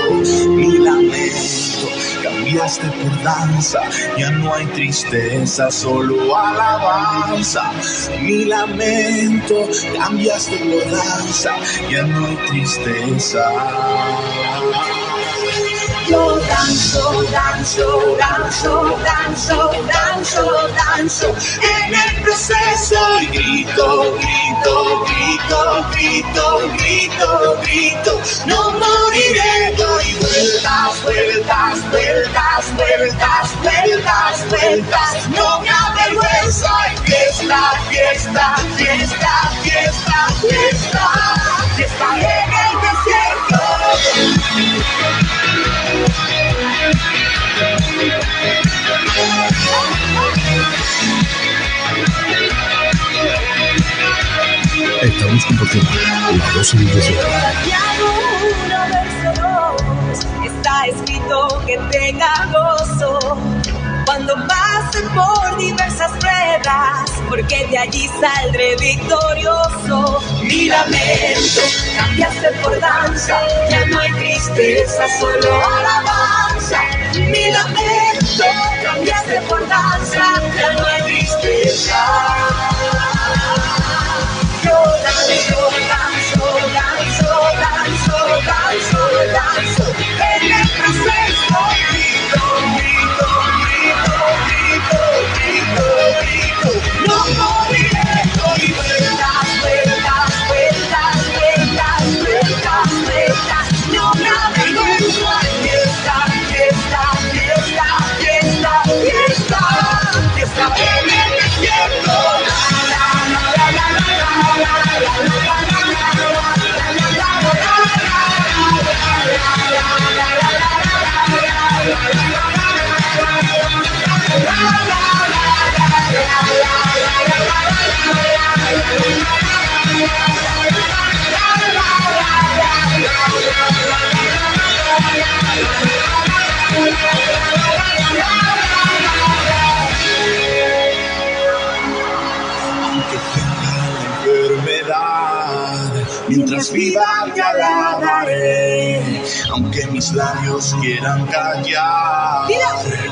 Mi lamento cambiaste por danza, ya no hay tristeza, solo alabanza. Mi lamento cambiaste por danza, ya no hay tristeza. Yo danzo, danzo, danzo, danzo, danzo, danzo en el proceso y grito, grito, grito, grito, grito, grito. No moriré, doy vueltas, vueltas, vueltas, vueltas, vueltas, vueltas. No me avergüenzo, fiesta, fiesta, fiesta, fiesta, fiesta, fiesta en el desierto. Estamos compartiendo La Voz en el Desierto. Está escrito que tenga gozo cuando pase por diversas pruebas, porque de allí saldré victorioso. Mi lamento cambiaste por danza, ya no hay tristeza, solo alabanza. Mi lamento cambiaste por danza, ya no hay tristeza. Yo danzo, danzo, danzo, danzo, danzo, danzo. En el proceso grito, grito, grito, grito, grito, grito. No moriré, doy vueltas, vueltas, vueltas, vueltas, vueltas, vueltas. No me avergüenzo, fiesta, fiesta, fiesta, fiesta, fiesta, fiesta en el desierto. Mientras viva te alabaré, aunque mis labios quieran callar.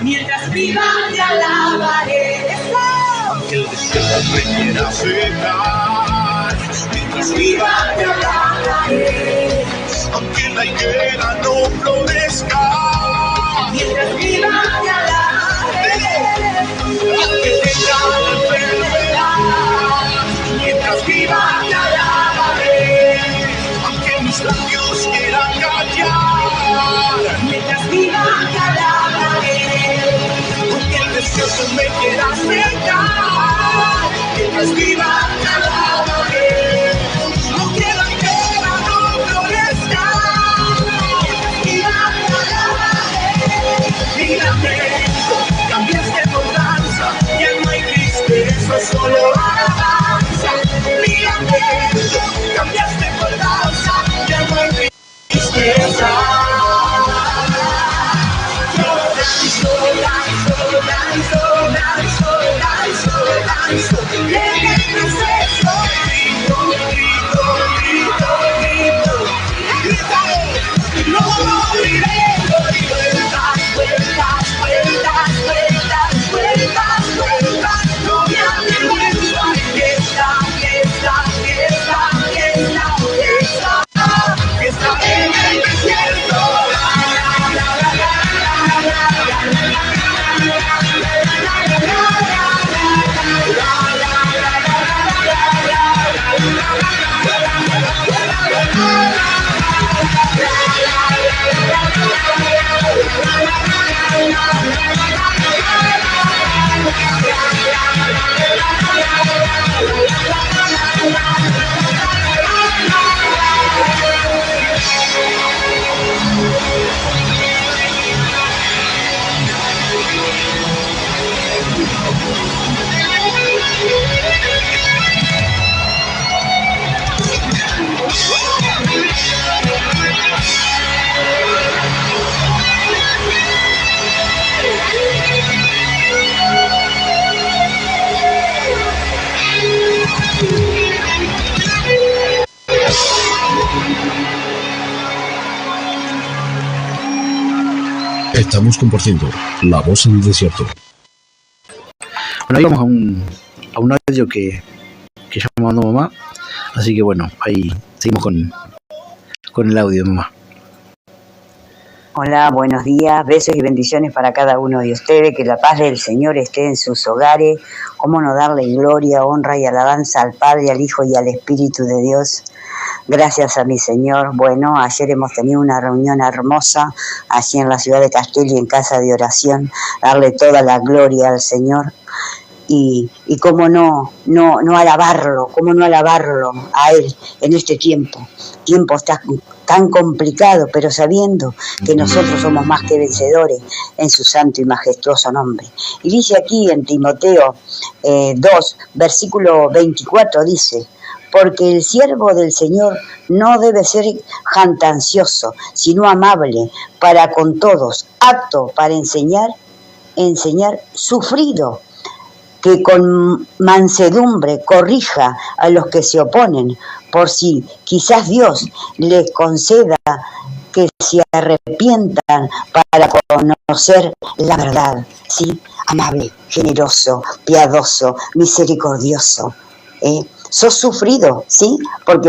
Mientras viva te alabaré, aunque el desierto me quiera secar. Mientras viva te alabaré, aunque la higuera no florezca. mientras viva te alabaré, aunque tenga la enfermedad. Mientras viva te alabaré, aunque mis labios quieran callar. mientras viva te alabaré, aunque el desierto me quiera secar. Mientras viva te alabaré, aunque la tierra no florezca. Mientras viva te alabaré, mi lamento cambiaste por danza, ya no hay tristeza, solo alabanza. Mi lamento cambiaste por danza, ya no hay tristeza. Yo danzo, danzo, danzo, danzo, danzo, danzo. En el proceso grito, grito, grito, grito, gritaré, no moriré. Doy vueltas, vueltas, vueltas, vueltas, vueltas, vueltas. No me avergüenzo, fiesta, fiesta, fiesta, fiesta, fiesta, fiesta en el desierto. Estamos compartiendo La Voz en el Desierto. Bueno, ahí vamos a un audio que ya me mandó mamá. Así que bueno, ahí seguimos con el audio, mamá. Hola, buenos días, besos y bendiciones para cada uno de ustedes, que la paz del Señor esté en sus hogares, cómo no darle gloria, honra y alabanza al Padre, al Hijo y al Espíritu de Dios. Gracias a mi Señor. Bueno, ayer hemos tenido una reunión hermosa allí en la ciudad de Castelli, en casa de oración, darle toda la gloria al Señor. Y cómo no alabarlo, a Él en este tiempo tan complicado, pero sabiendo que nosotros somos más que vencedores en su santo y majestuoso nombre. Y dice aquí en Timoteo 2, versículo 24, dice: porque el siervo del Señor no debe ser jactancioso, sino amable para con todos, apto para enseñar, enseñar, sufrido, que con mansedumbre corrija a los que se oponen, por si quizás Dios les conceda que se arrepientan para conocer la verdad, ¿sí? Amable, generoso, piadoso, misericordioso. Sos sufrido, ¿sí? Porque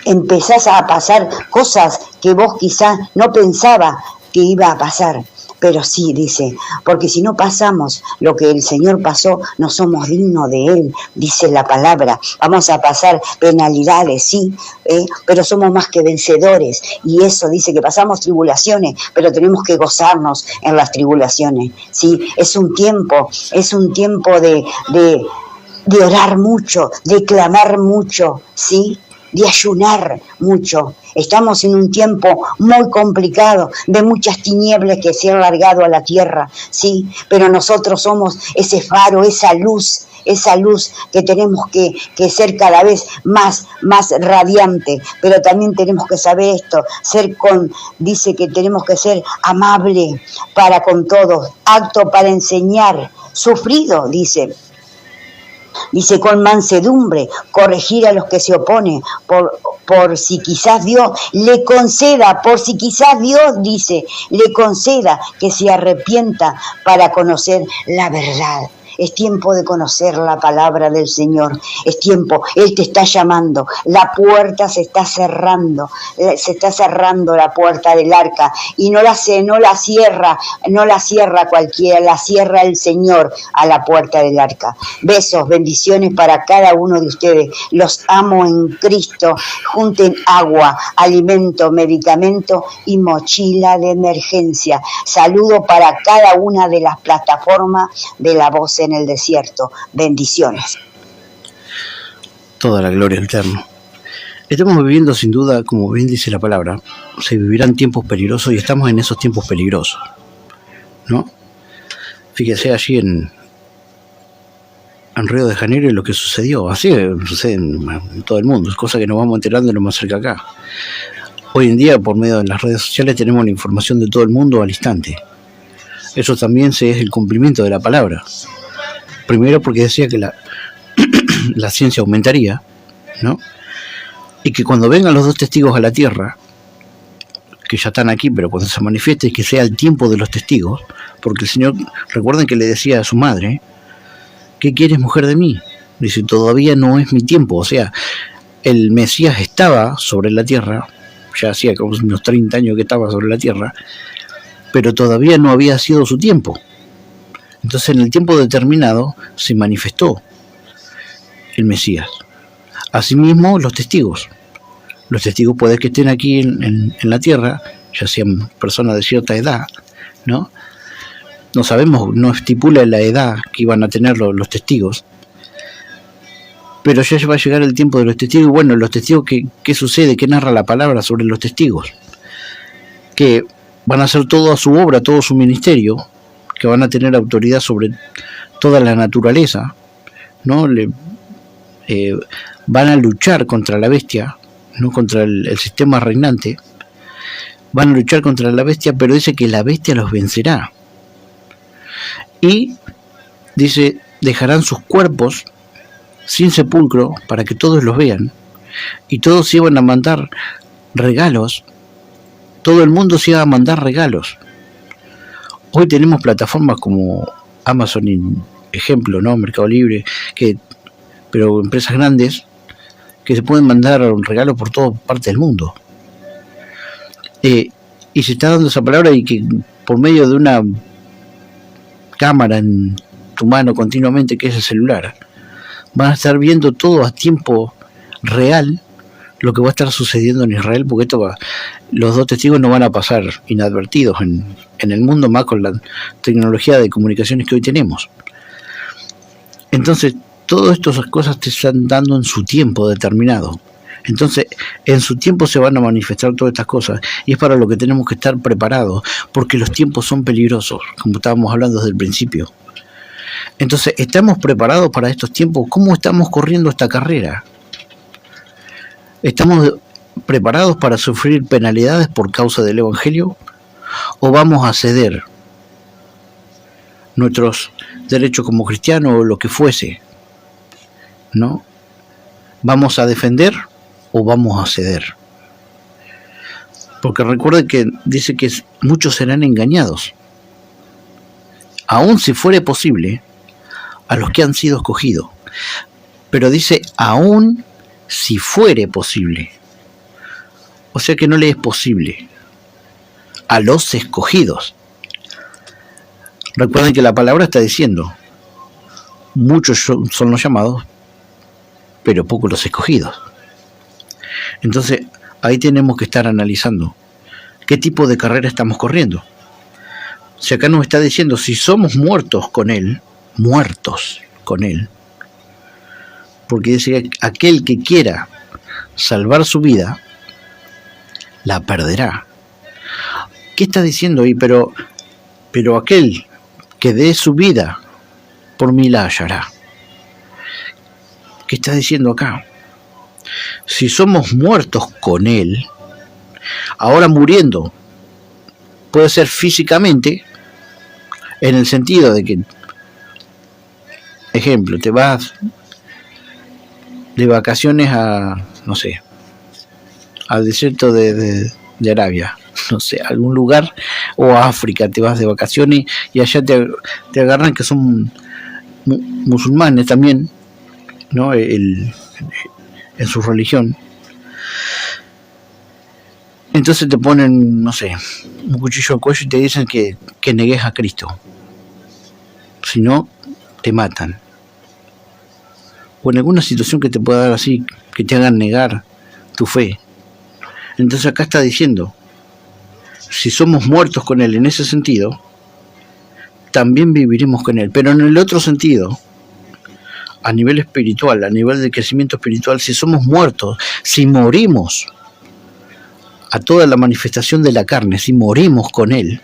empezás a pasar cosas que vos quizás no pensabas que iba a pasar. Pero sí, dice, porque si no pasamos lo que el Señor pasó, no somos dignos de Él, dice la palabra. Vamos a pasar penalidades, sí, pero somos más que vencedores. Y eso dice que pasamos tribulaciones, pero tenemos que gozarnos en las tribulaciones, sí. Es un tiempo de orar mucho, de clamar mucho, sí, de ayunar mucho. Estamos en un tiempo muy complicado, de muchas tinieblas que se han largado a la tierra, sí, pero nosotros somos ese faro, esa luz que tenemos que ser cada vez más radiante, pero también tenemos que saber esto, dice que tenemos que ser amable para con todos, apto para enseñar, sufrido, dice con mansedumbre, corregir a los que se oponen, por si quizás Dios le conceda, dice, le conceda que se arrepienta para conocer la verdad. Es tiempo de conocer la palabra del Señor. Es tiempo, Él te está llamando. La puerta se está cerrando la puerta del arca. Y no la cierra cualquiera, la cierra el Señor a la puerta del arca. Besos, bendiciones para cada uno de ustedes. Los amo en Cristo. Junten agua, alimento, medicamento y mochila de emergencia. Saludo para cada una de las plataformas de La Voz en el Desierto. Bendiciones. Toda la gloria al Eterno. Estamos viviendo sin duda, como bien dice la palabra, se vivirán tiempos peligrosos y estamos en esos tiempos peligrosos, ¿no? Fíjese allí en Río de Janeiro y lo que sucedió. Así sucede en todo el mundo, es cosa que nos vamos enterando de lo más cerca acá. Hoy en día, por medio de las redes sociales, tenemos la información de todo el mundo al instante. Eso también es el cumplimiento de la palabra. Primero porque decía que la ciencia aumentaría, ¿no? Y que cuando vengan los dos testigos a la tierra, que ya están aquí, pero cuando se manifieste, que sea el tiempo de los testigos, porque el Señor, recuerden que le decía a su madre, ¿qué quieres, mujer, de mí? Dice, todavía no es mi tiempo. O sea, el Mesías estaba sobre la tierra, ya hacía como unos 30 años que estaba sobre la tierra, pero todavía no había sido su tiempo. Entonces, en el tiempo determinado se manifestó el Mesías. Asimismo, los testigos. Los testigos pueden que estén aquí en la tierra, ya sean personas de cierta edad, ¿no? No sabemos, no estipula la edad que iban a tener los testigos, pero ya va a llegar el tiempo de los testigos. Y bueno, los testigos, ¿qué sucede? ¿Qué narra la palabra sobre los testigos? Que van a hacer toda su obra, todo su ministerio, que van a tener autoridad sobre toda la naturaleza, ¿no? Van a luchar contra la bestia, no contra el sistema reinante, van a luchar contra la bestia, pero dice que la bestia los vencerá. Y dice, dejarán sus cuerpos sin sepulcro para que todos los vean, y todos se iban a mandar regalos. Todo el mundo se iba a mandar regalos. Hoy tenemos plataformas como Amazon, ejemplo, ¿no? Mercado Libre, pero empresas grandes que se pueden mandar un regalo por toda parte del mundo. Y se está dando esa palabra, y que por medio de una cámara en tu mano continuamente, que es el celular, van a estar viendo todo a tiempo real lo que va a estar sucediendo en Israel, porque los dos testigos no van a pasar inadvertidos en el mundo, más con la tecnología de comunicaciones que hoy tenemos. Entonces, todas estas cosas te están dando en su tiempo determinado. Entonces, en su tiempo se van a manifestar todas estas cosas, y es para lo que tenemos que estar preparados, porque los tiempos son peligrosos, como estábamos hablando desde el principio. Entonces, ¿estamos preparados para estos tiempos? ¿Cómo estamos corriendo esta carrera? ¿Estamos preparados para sufrir penalidades por causa del Evangelio? o vamos a ceder nuestros derechos como cristianos o lo que fuese, ¿no? ¿Vamos a defender o vamos a ceder? Porque recuerden que dice que muchos serán engañados, aun si fuere posible, a los que han sido escogidos. Pero dice, aun si fuere posible. O sea que no le es posible a los escogidos. Recuerden que la palabra está diciendo, muchos son los llamados, pero pocos los escogidos. Entonces, ahí tenemos que estar analizando qué tipo de carrera estamos corriendo. Si acá nos está diciendo, si somos muertos con Él, porque dice que aquel que quiera salvar su vida, la perderá. ¿Qué está diciendo ahí? Pero aquel que dé su vida por mí la hallará. ¿Qué está diciendo acá? Si somos muertos con Él, ahora muriendo, puede ser físicamente, en el sentido de que, ejemplo, te vas de vacaciones a, no sé, al desierto de Arabia, no sé, algún lugar, o a África, te vas de vacaciones y allá te agarran que son musulmanes también, ¿no? En su religión. Entonces te ponen, no sé, un cuchillo al cuello y te dicen que negues a Cristo. Si no, te matan. O en alguna situación que te pueda dar así, que te hagan negar tu fe. Entonces acá está diciendo, si somos muertos con Él en ese sentido, también viviremos con Él. Pero en el otro sentido, a nivel espiritual, a nivel de crecimiento espiritual, si somos muertos, si morimos a toda la manifestación de la carne, si morimos con Él,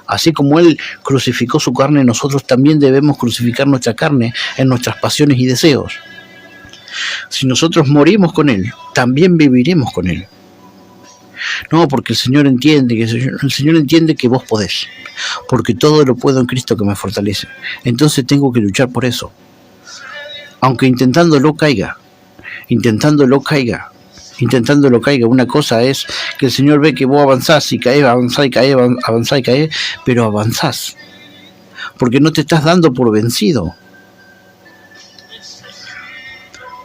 así como Él crucificó su carne, nosotros también debemos crucificar nuestra carne en nuestras pasiones y deseos. Si nosotros morimos con Él, también viviremos con Él. No, porque el Señor entiende que vos podés, porque todo lo puedo en Cristo que me fortalece. Entonces tengo que luchar por eso. Aunque intentándolo caiga. Una cosa es que el Señor ve que vos avanzás y caes, avanzás y caes, pero avanzás. Porque no te estás dando por vencido.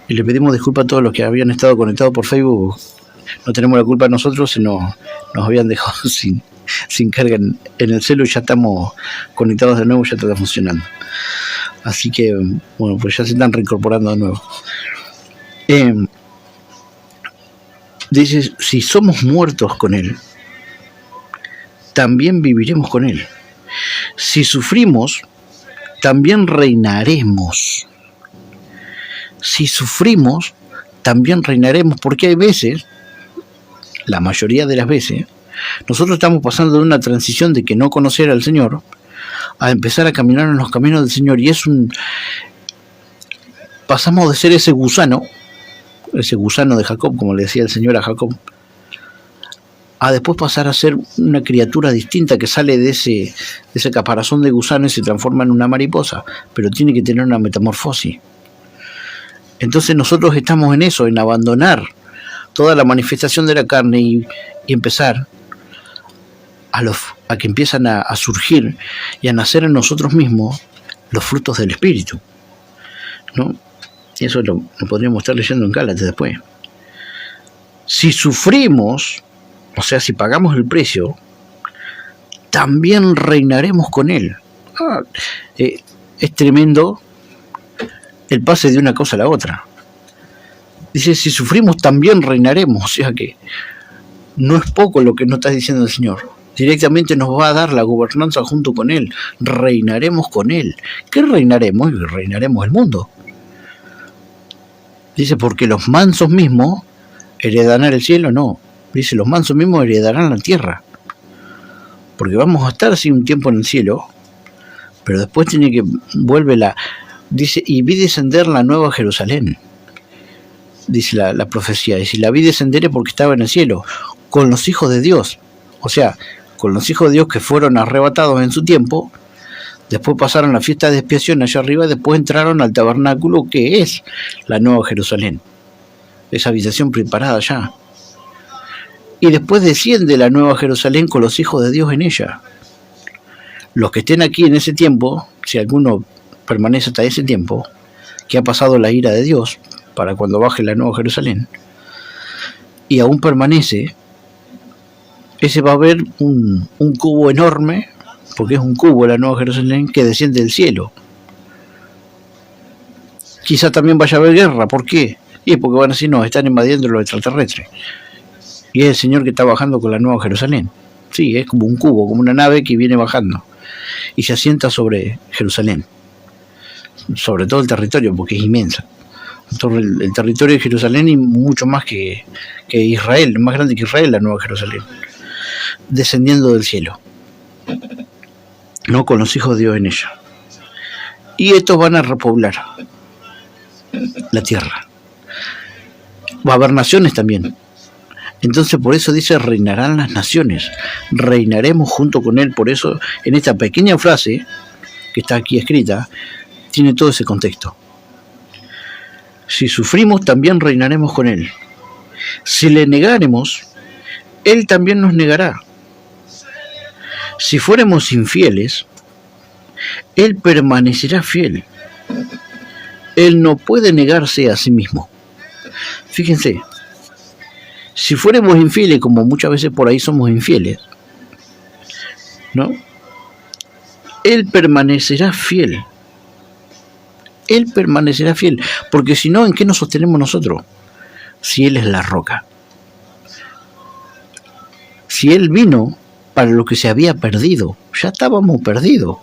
Y le pedimos disculpas a todos los que habían estado conectados por Facebook. No tenemos la culpa nosotros, sino nos habían dejado sin carga en el celu y ya estamos conectados de nuevo, ya está funcionando. Así que, bueno, pues ya se están reincorporando de nuevo. Dice, si somos muertos con Él, también viviremos con Él. Si sufrimos, también reinaremos. Si sufrimos, también reinaremos, porque hay veces, la mayoría de las veces, nosotros estamos pasando de una transición de que no conocer al Señor a empezar a caminar en los caminos del Señor, y pasamos de ser ese gusano de Jacob, como le decía el Señor a Jacob, a después pasar a ser una criatura distinta que sale de ese caparazón de gusano y se transforma en una mariposa, pero tiene que tener una metamorfosis. Entonces nosotros estamos en eso, en abandonar toda la manifestación de la carne y empezar a que empiezan a surgir y a nacer en nosotros mismos los frutos del Espíritu, ¿no? Y eso lo podríamos estar leyendo en Gálatas después. Si sufrimos, o sea, si pagamos el precio, también reinaremos con Él. Es tremendo el pase de una cosa a la otra. Dice, si sufrimos, también reinaremos. O sea que no es poco lo que nos está diciendo el Señor. Directamente nos va a dar la gobernanza junto con Él. Reinaremos con Él. ¿Qué reinaremos? Reinaremos el mundo. Dice, porque los mansos mismos heredarán el cielo. No, dice, los mansos mismos heredarán la tierra. Porque vamos a estar así un tiempo en el cielo, pero después tiene que dice, y vi descender la nueva Jerusalén. Dice la profecía, y si la vi descender es porque estaba en el cielo, con los hijos de Dios, o sea, con los hijos de Dios que fueron arrebatados en su tiempo, después pasaron la fiesta de expiación allá arriba, después entraron al tabernáculo, que es la Nueva Jerusalén, esa habitación preparada allá. Y después desciende la Nueva Jerusalén con los hijos de Dios en ella. Los que estén aquí en ese tiempo, si alguno permanece hasta ese tiempo, que ha pasado la ira de Dios para cuando baje la Nueva Jerusalén, y aún permanece, ese va a haber un cubo enorme, porque es un cubo la Nueva Jerusalén que desciende del cielo. Quizá también vaya a haber guerra. ¿Por qué? Y porque van a decir, no, están invadiendo los extraterrestres. Y es el Señor que está bajando con la Nueva Jerusalén. Sí, es como un cubo, como una nave que viene bajando y se asienta sobre Jerusalén, sobre todo el territorio, porque es inmensa. Entonces, el territorio de Jerusalén y mucho más que Israel, más grande que Israel, la Nueva Jerusalén, descendiendo del cielo, no, con los hijos de Dios en ella. Y estos van a repoblar la tierra. Va a haber naciones también. Entonces por eso dice, reinarán las naciones, reinaremos junto con él. Por eso en esta pequeña frase que está aquí escrita tiene todo ese contexto. Si sufrimos, también reinaremos con él. Si le negáremos, él también nos negará. Si fuéramos infieles, él permanecerá fiel. Él no puede negarse a sí mismo. Fíjense, si fuéramos infieles, como muchas veces por ahí somos infieles, ¿no? Él permanecerá fiel. Él permanecerá fiel, porque si no, ¿en qué nos sostenemos nosotros? Si Él es la roca. Si Él vino para lo que se había perdido, ya estábamos perdidos.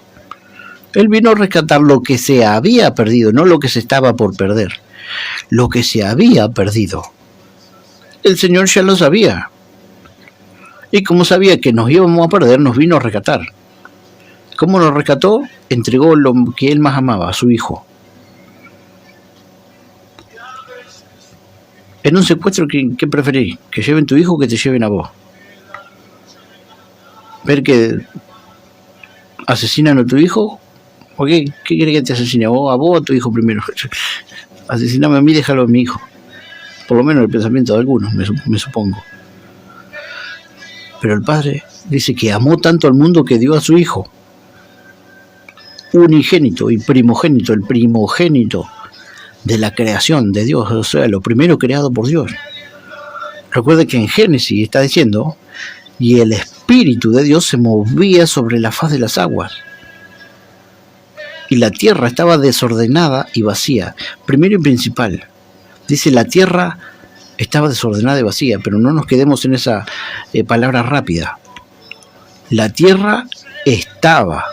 Él vino a rescatar lo que se había perdido, no lo que se estaba por perder, lo que se había perdido. El Señor ya lo sabía. Y como sabía que nos íbamos a perder, nos vino a rescatar. ¿Cómo nos rescató? Entregó lo que Él más amaba, a su Hijo. En un secuestro, ¿qué preferís? ¿Que lleven tu hijo o que te lleven a vos? ¿Ver que asesinan a tu hijo? ¿O qué quiere que te asesine? ¿A vos o a tu hijo primero? Asesiname a mí, déjalo a mi hijo. Por lo menos el pensamiento de algunos, me supongo. Pero el Padre dice que amó tanto al mundo que dio a su Hijo unigénito y primogénito, el primogénito de la creación de Dios, o sea, lo primero creado por Dios. Recuerde que en Génesis está diciendo, y el Espíritu de Dios se movía sobre la faz de las aguas, y la tierra estaba desordenada y vacía. Primero y principal, dice la tierra estaba desordenada y vacía, pero no nos quedemos en esa palabra rápida. La tierra estaba,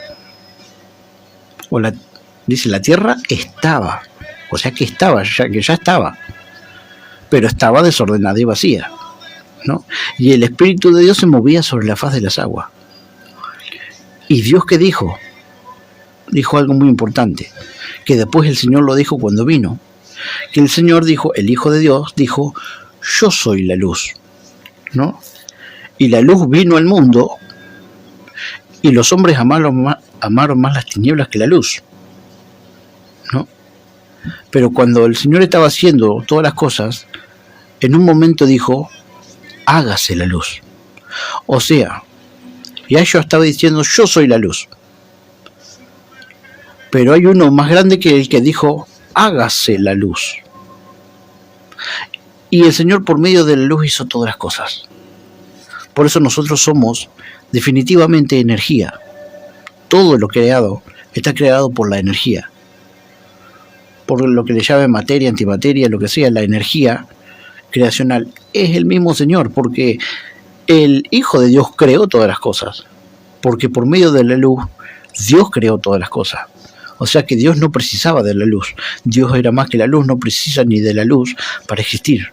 dice la tierra estaba, o sea que estaba, ya estaba, pero estaba desordenada y vacía, ¿no? Y el Espíritu de Dios se movía sobre la faz de las aguas. ¿Y Dios qué dijo? Dijo algo muy importante, que después el Señor lo dijo cuando vino, que el Señor dijo, el Hijo de Dios dijo, yo soy la luz, ¿no? Y la luz vino al mundo, y los hombres amaron más las tinieblas que la luz, ¿no? Pero cuando el Señor estaba haciendo todas las cosas, en un momento dijo, hágase la luz. O sea, ya yo estaba diciendo, yo soy la luz. Pero hay uno más grande que el que dijo, hágase la luz. Y el Señor por medio de la luz hizo todas las cosas. Por eso nosotros somos definitivamente energía. Todo lo creado está creado por la energía. Por lo que le llame materia, antimateria, lo que sea, la energía creacional es el mismo Señor, porque el Hijo de Dios creó todas las cosas. Porque por medio de la luz, Dios creó todas las cosas. O sea que Dios no precisaba de la luz. Dios era más que la luz, no precisa ni de la luz para existir.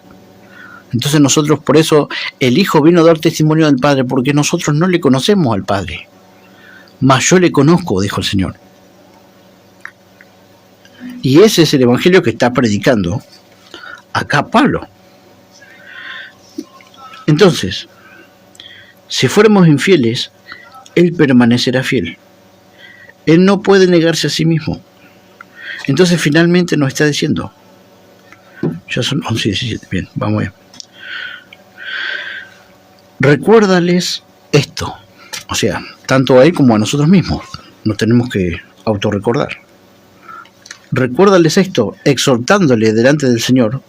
Entonces nosotros, por eso, el Hijo vino a dar testimonio del Padre, porque nosotros no le conocemos al Padre. Mas yo le conozco, dijo el Señor. Y ese es el Evangelio que está predicando acá Pablo. Entonces, si fuéramos infieles, Él permanecerá fiel. Él no puede negarse a sí mismo. Entonces finalmente nos está diciendo, ya son 11:17, bien, vamos bien. Recuérdales esto, o sea, tanto a él como a nosotros mismos, nos tenemos que autorrecordar. Recuérdales esto, exhortándole delante del Señor,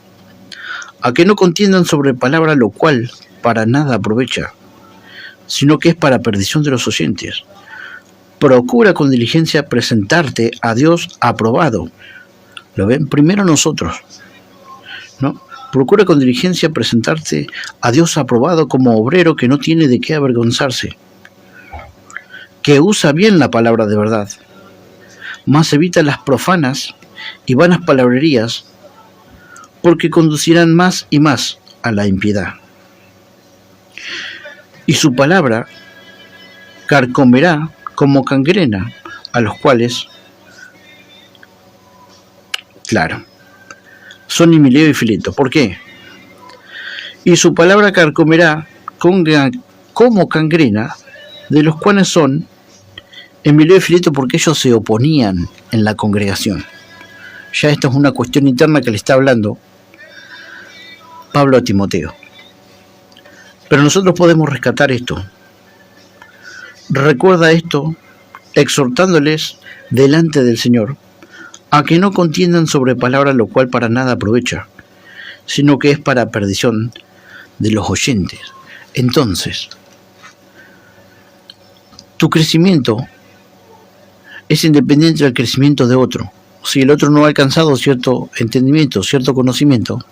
a que no contiendan sobre palabra lo cual para nada aprovecha, sino que es para perdición de los oyentes. Procura con diligencia presentarte a Dios aprobado. ¿Lo ven? Primero nosotros, ¿no? Procura con diligencia presentarte a Dios aprobado como obrero que no tiene de qué avergonzarse, que usa bien la palabra de verdad, mas evita las profanas y vanas palabrerías, porque conducirán más y más a la impiedad. Y su palabra carcomerá como gangrena a los cuales, claro, son Himeneo y Fileto. ¿Por qué? Y su palabra carcomerá como gangrena de los cuales son Himeneo y Fileto, porque ellos se oponían en la congregación. Ya esta es una cuestión interna que le está hablando Pablo a Timoteo. Pero nosotros podemos rescatar esto. Recuerda esto, exhortándoles delante del Señor, a que no contiendan sobre palabra lo cual para nada aprovecha, sino que es para perdición de los oyentes. Entonces, tu crecimiento es independiente del crecimiento de otro. Si el otro no ha alcanzado cierto entendimiento, cierto conocimiento,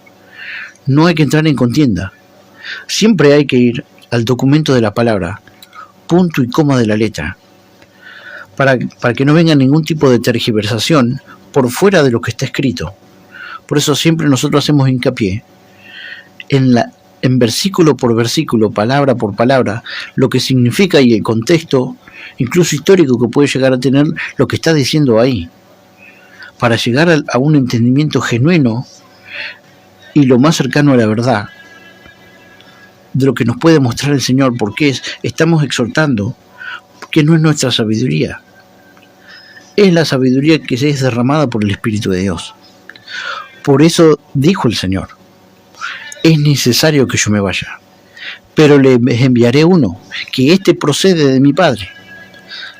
no hay que entrar en contienda. Siempre hay que ir al documento de la palabra, punto y coma de la letra, para que no venga ningún tipo de tergiversación por fuera de lo que está escrito. Por eso siempre nosotros hacemos hincapié en versículo por versículo, palabra por palabra, lo que significa y el contexto, incluso histórico, que puede llegar a tener lo que está diciendo ahí, para llegar a un entendimiento genuino y lo más cercano a la verdad de lo que nos puede mostrar el Señor, porque estamos exhortando, que no es nuestra sabiduría, es la sabiduría que es derramada por el Espíritu de Dios. Por eso dijo el Señor, es necesario que yo me vaya, pero les enviaré uno, que éste procede de mi Padre,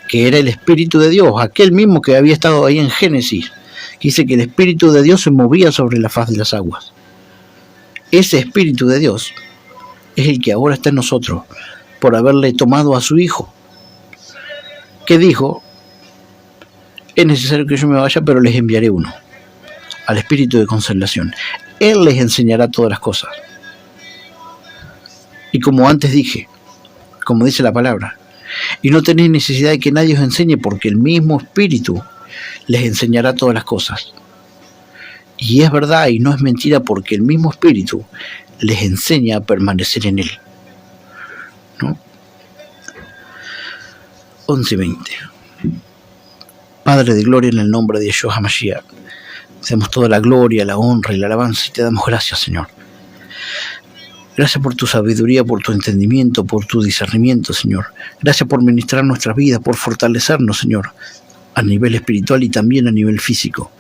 que era el Espíritu de Dios, aquel mismo que había estado ahí en Génesis, que dice que el Espíritu de Dios se movía sobre la faz de las aguas. Ese Espíritu de Dios es el que ahora está en nosotros, por haberle tomado a su Hijo, que dijo, es necesario que yo me vaya, pero les enviaré uno, al Espíritu de consolación. Él les enseñará todas las cosas. Y como antes dije, como dice la palabra, y no tenéis necesidad de que nadie os enseñe, porque el mismo Espíritu les enseñará todas las cosas. Y es verdad y no es mentira, porque el mismo Espíritu les enseña a permanecer en Él, ¿no? 11:20. Padre de gloria, en el nombre de Yeshua HaMashiach, te damos toda la gloria, la honra y la alabanza y te damos gracias, Señor. Gracias por tu sabiduría, por tu entendimiento, por tu discernimiento, Señor. Gracias por ministrar nuestras vidas, por fortalecernos, Señor, a nivel espiritual y también a nivel físico.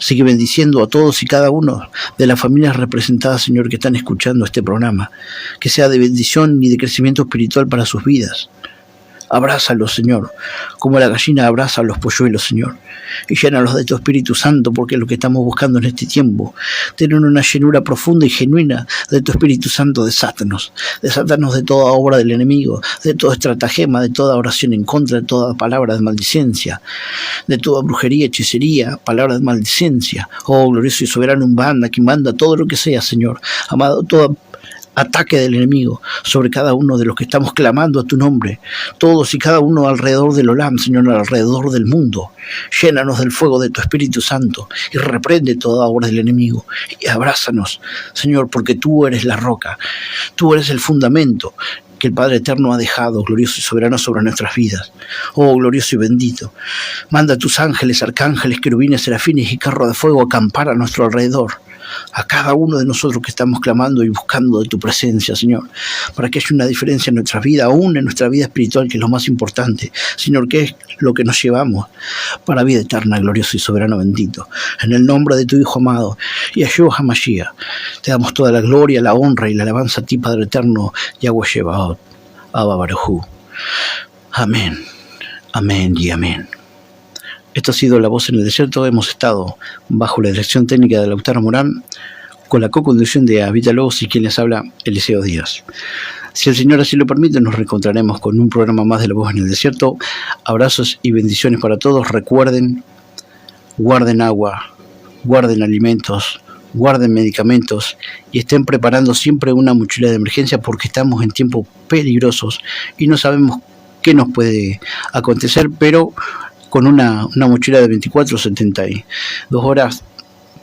Sigue bendiciendo a todos y cada uno de las familias representadas, Señor, que están escuchando este programa. Que sea de bendición y de crecimiento espiritual para sus vidas. Abrázalos, Señor, como la gallina abraza a los polluelos, Señor. Y llénalos de tu Espíritu Santo, porque es lo que estamos buscando en este tiempo. Tener una llenura profunda y genuina de tu Espíritu Santo. Desátanos de toda obra del enemigo, de todo estratagema, de toda oración en contra, de toda palabra de maldicencia, de toda brujería, hechicería, palabra de maldicencia. Oh, glorioso y soberano Umbanda, que manda todo lo que sea, Señor. Amado, todo ataque del enemigo sobre cada uno de los que estamos clamando a tu nombre, todos y cada uno alrededor del Olam, Señor, alrededor del mundo. Llénanos del fuego de tu Espíritu Santo y reprende toda obra del enemigo y abrázanos, Señor, porque tú eres la roca, tú eres el fundamento. que el Padre Eterno ha dejado, glorioso y soberano, sobre nuestras vidas. Oh, glorioso y bendito, manda a tus ángeles, arcángeles, querubines, serafines y carro de fuego a acampar a nuestro alrededor, a cada uno de nosotros que estamos clamando y buscando de tu presencia, Señor, para que haya una diferencia en nuestra vida, aún en nuestra vida espiritual, que es lo más importante, Señor, que es lo que nos llevamos para vida eterna, glorioso y soberano bendito. En el nombre de tu Hijo amado, Yeshua HaMashiach, te damos toda la gloria, la honra y la alabanza a ti, Padre eterno, Yahweh Shebaot, Abba Barujú. Amén, amén y amén. Esto ha sido La Voz en el Desierto. Hemos estado bajo la dirección técnica de Lautaro Morán, con la co-conducción de Avita Lobos y quien les habla, Eliseo Díaz. Si el Señor así lo permite, nos reencontraremos con un programa más de La Voz en el Desierto. Abrazos y bendiciones para todos. Recuerden, guarden agua, guarden alimentos, guarden medicamentos y estén preparando siempre una mochila de emergencia, porque estamos en tiempos peligrosos y no sabemos qué nos puede acontecer, pero con una mochila de 24-72 horas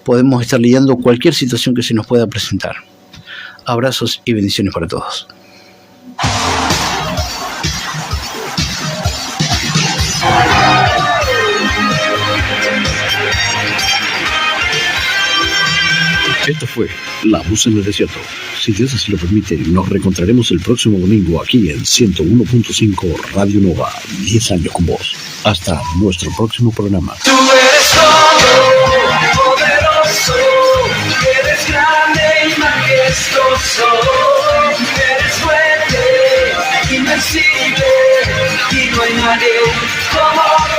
podemos estar lidiando cualquier situación que se nos pueda presentar. Abrazos y bendiciones para todos. Esto fue La Voz en el Desierto. Si Dios así lo permite, nos reencontraremos el próximo domingo aquí en 101.5 Radio Nova. 10 años con vos. Hasta nuestro próximo programa. Tú eres todo, poderoso, eres grande y majestuoso, eres fuerte, invencible, y no hay nadie como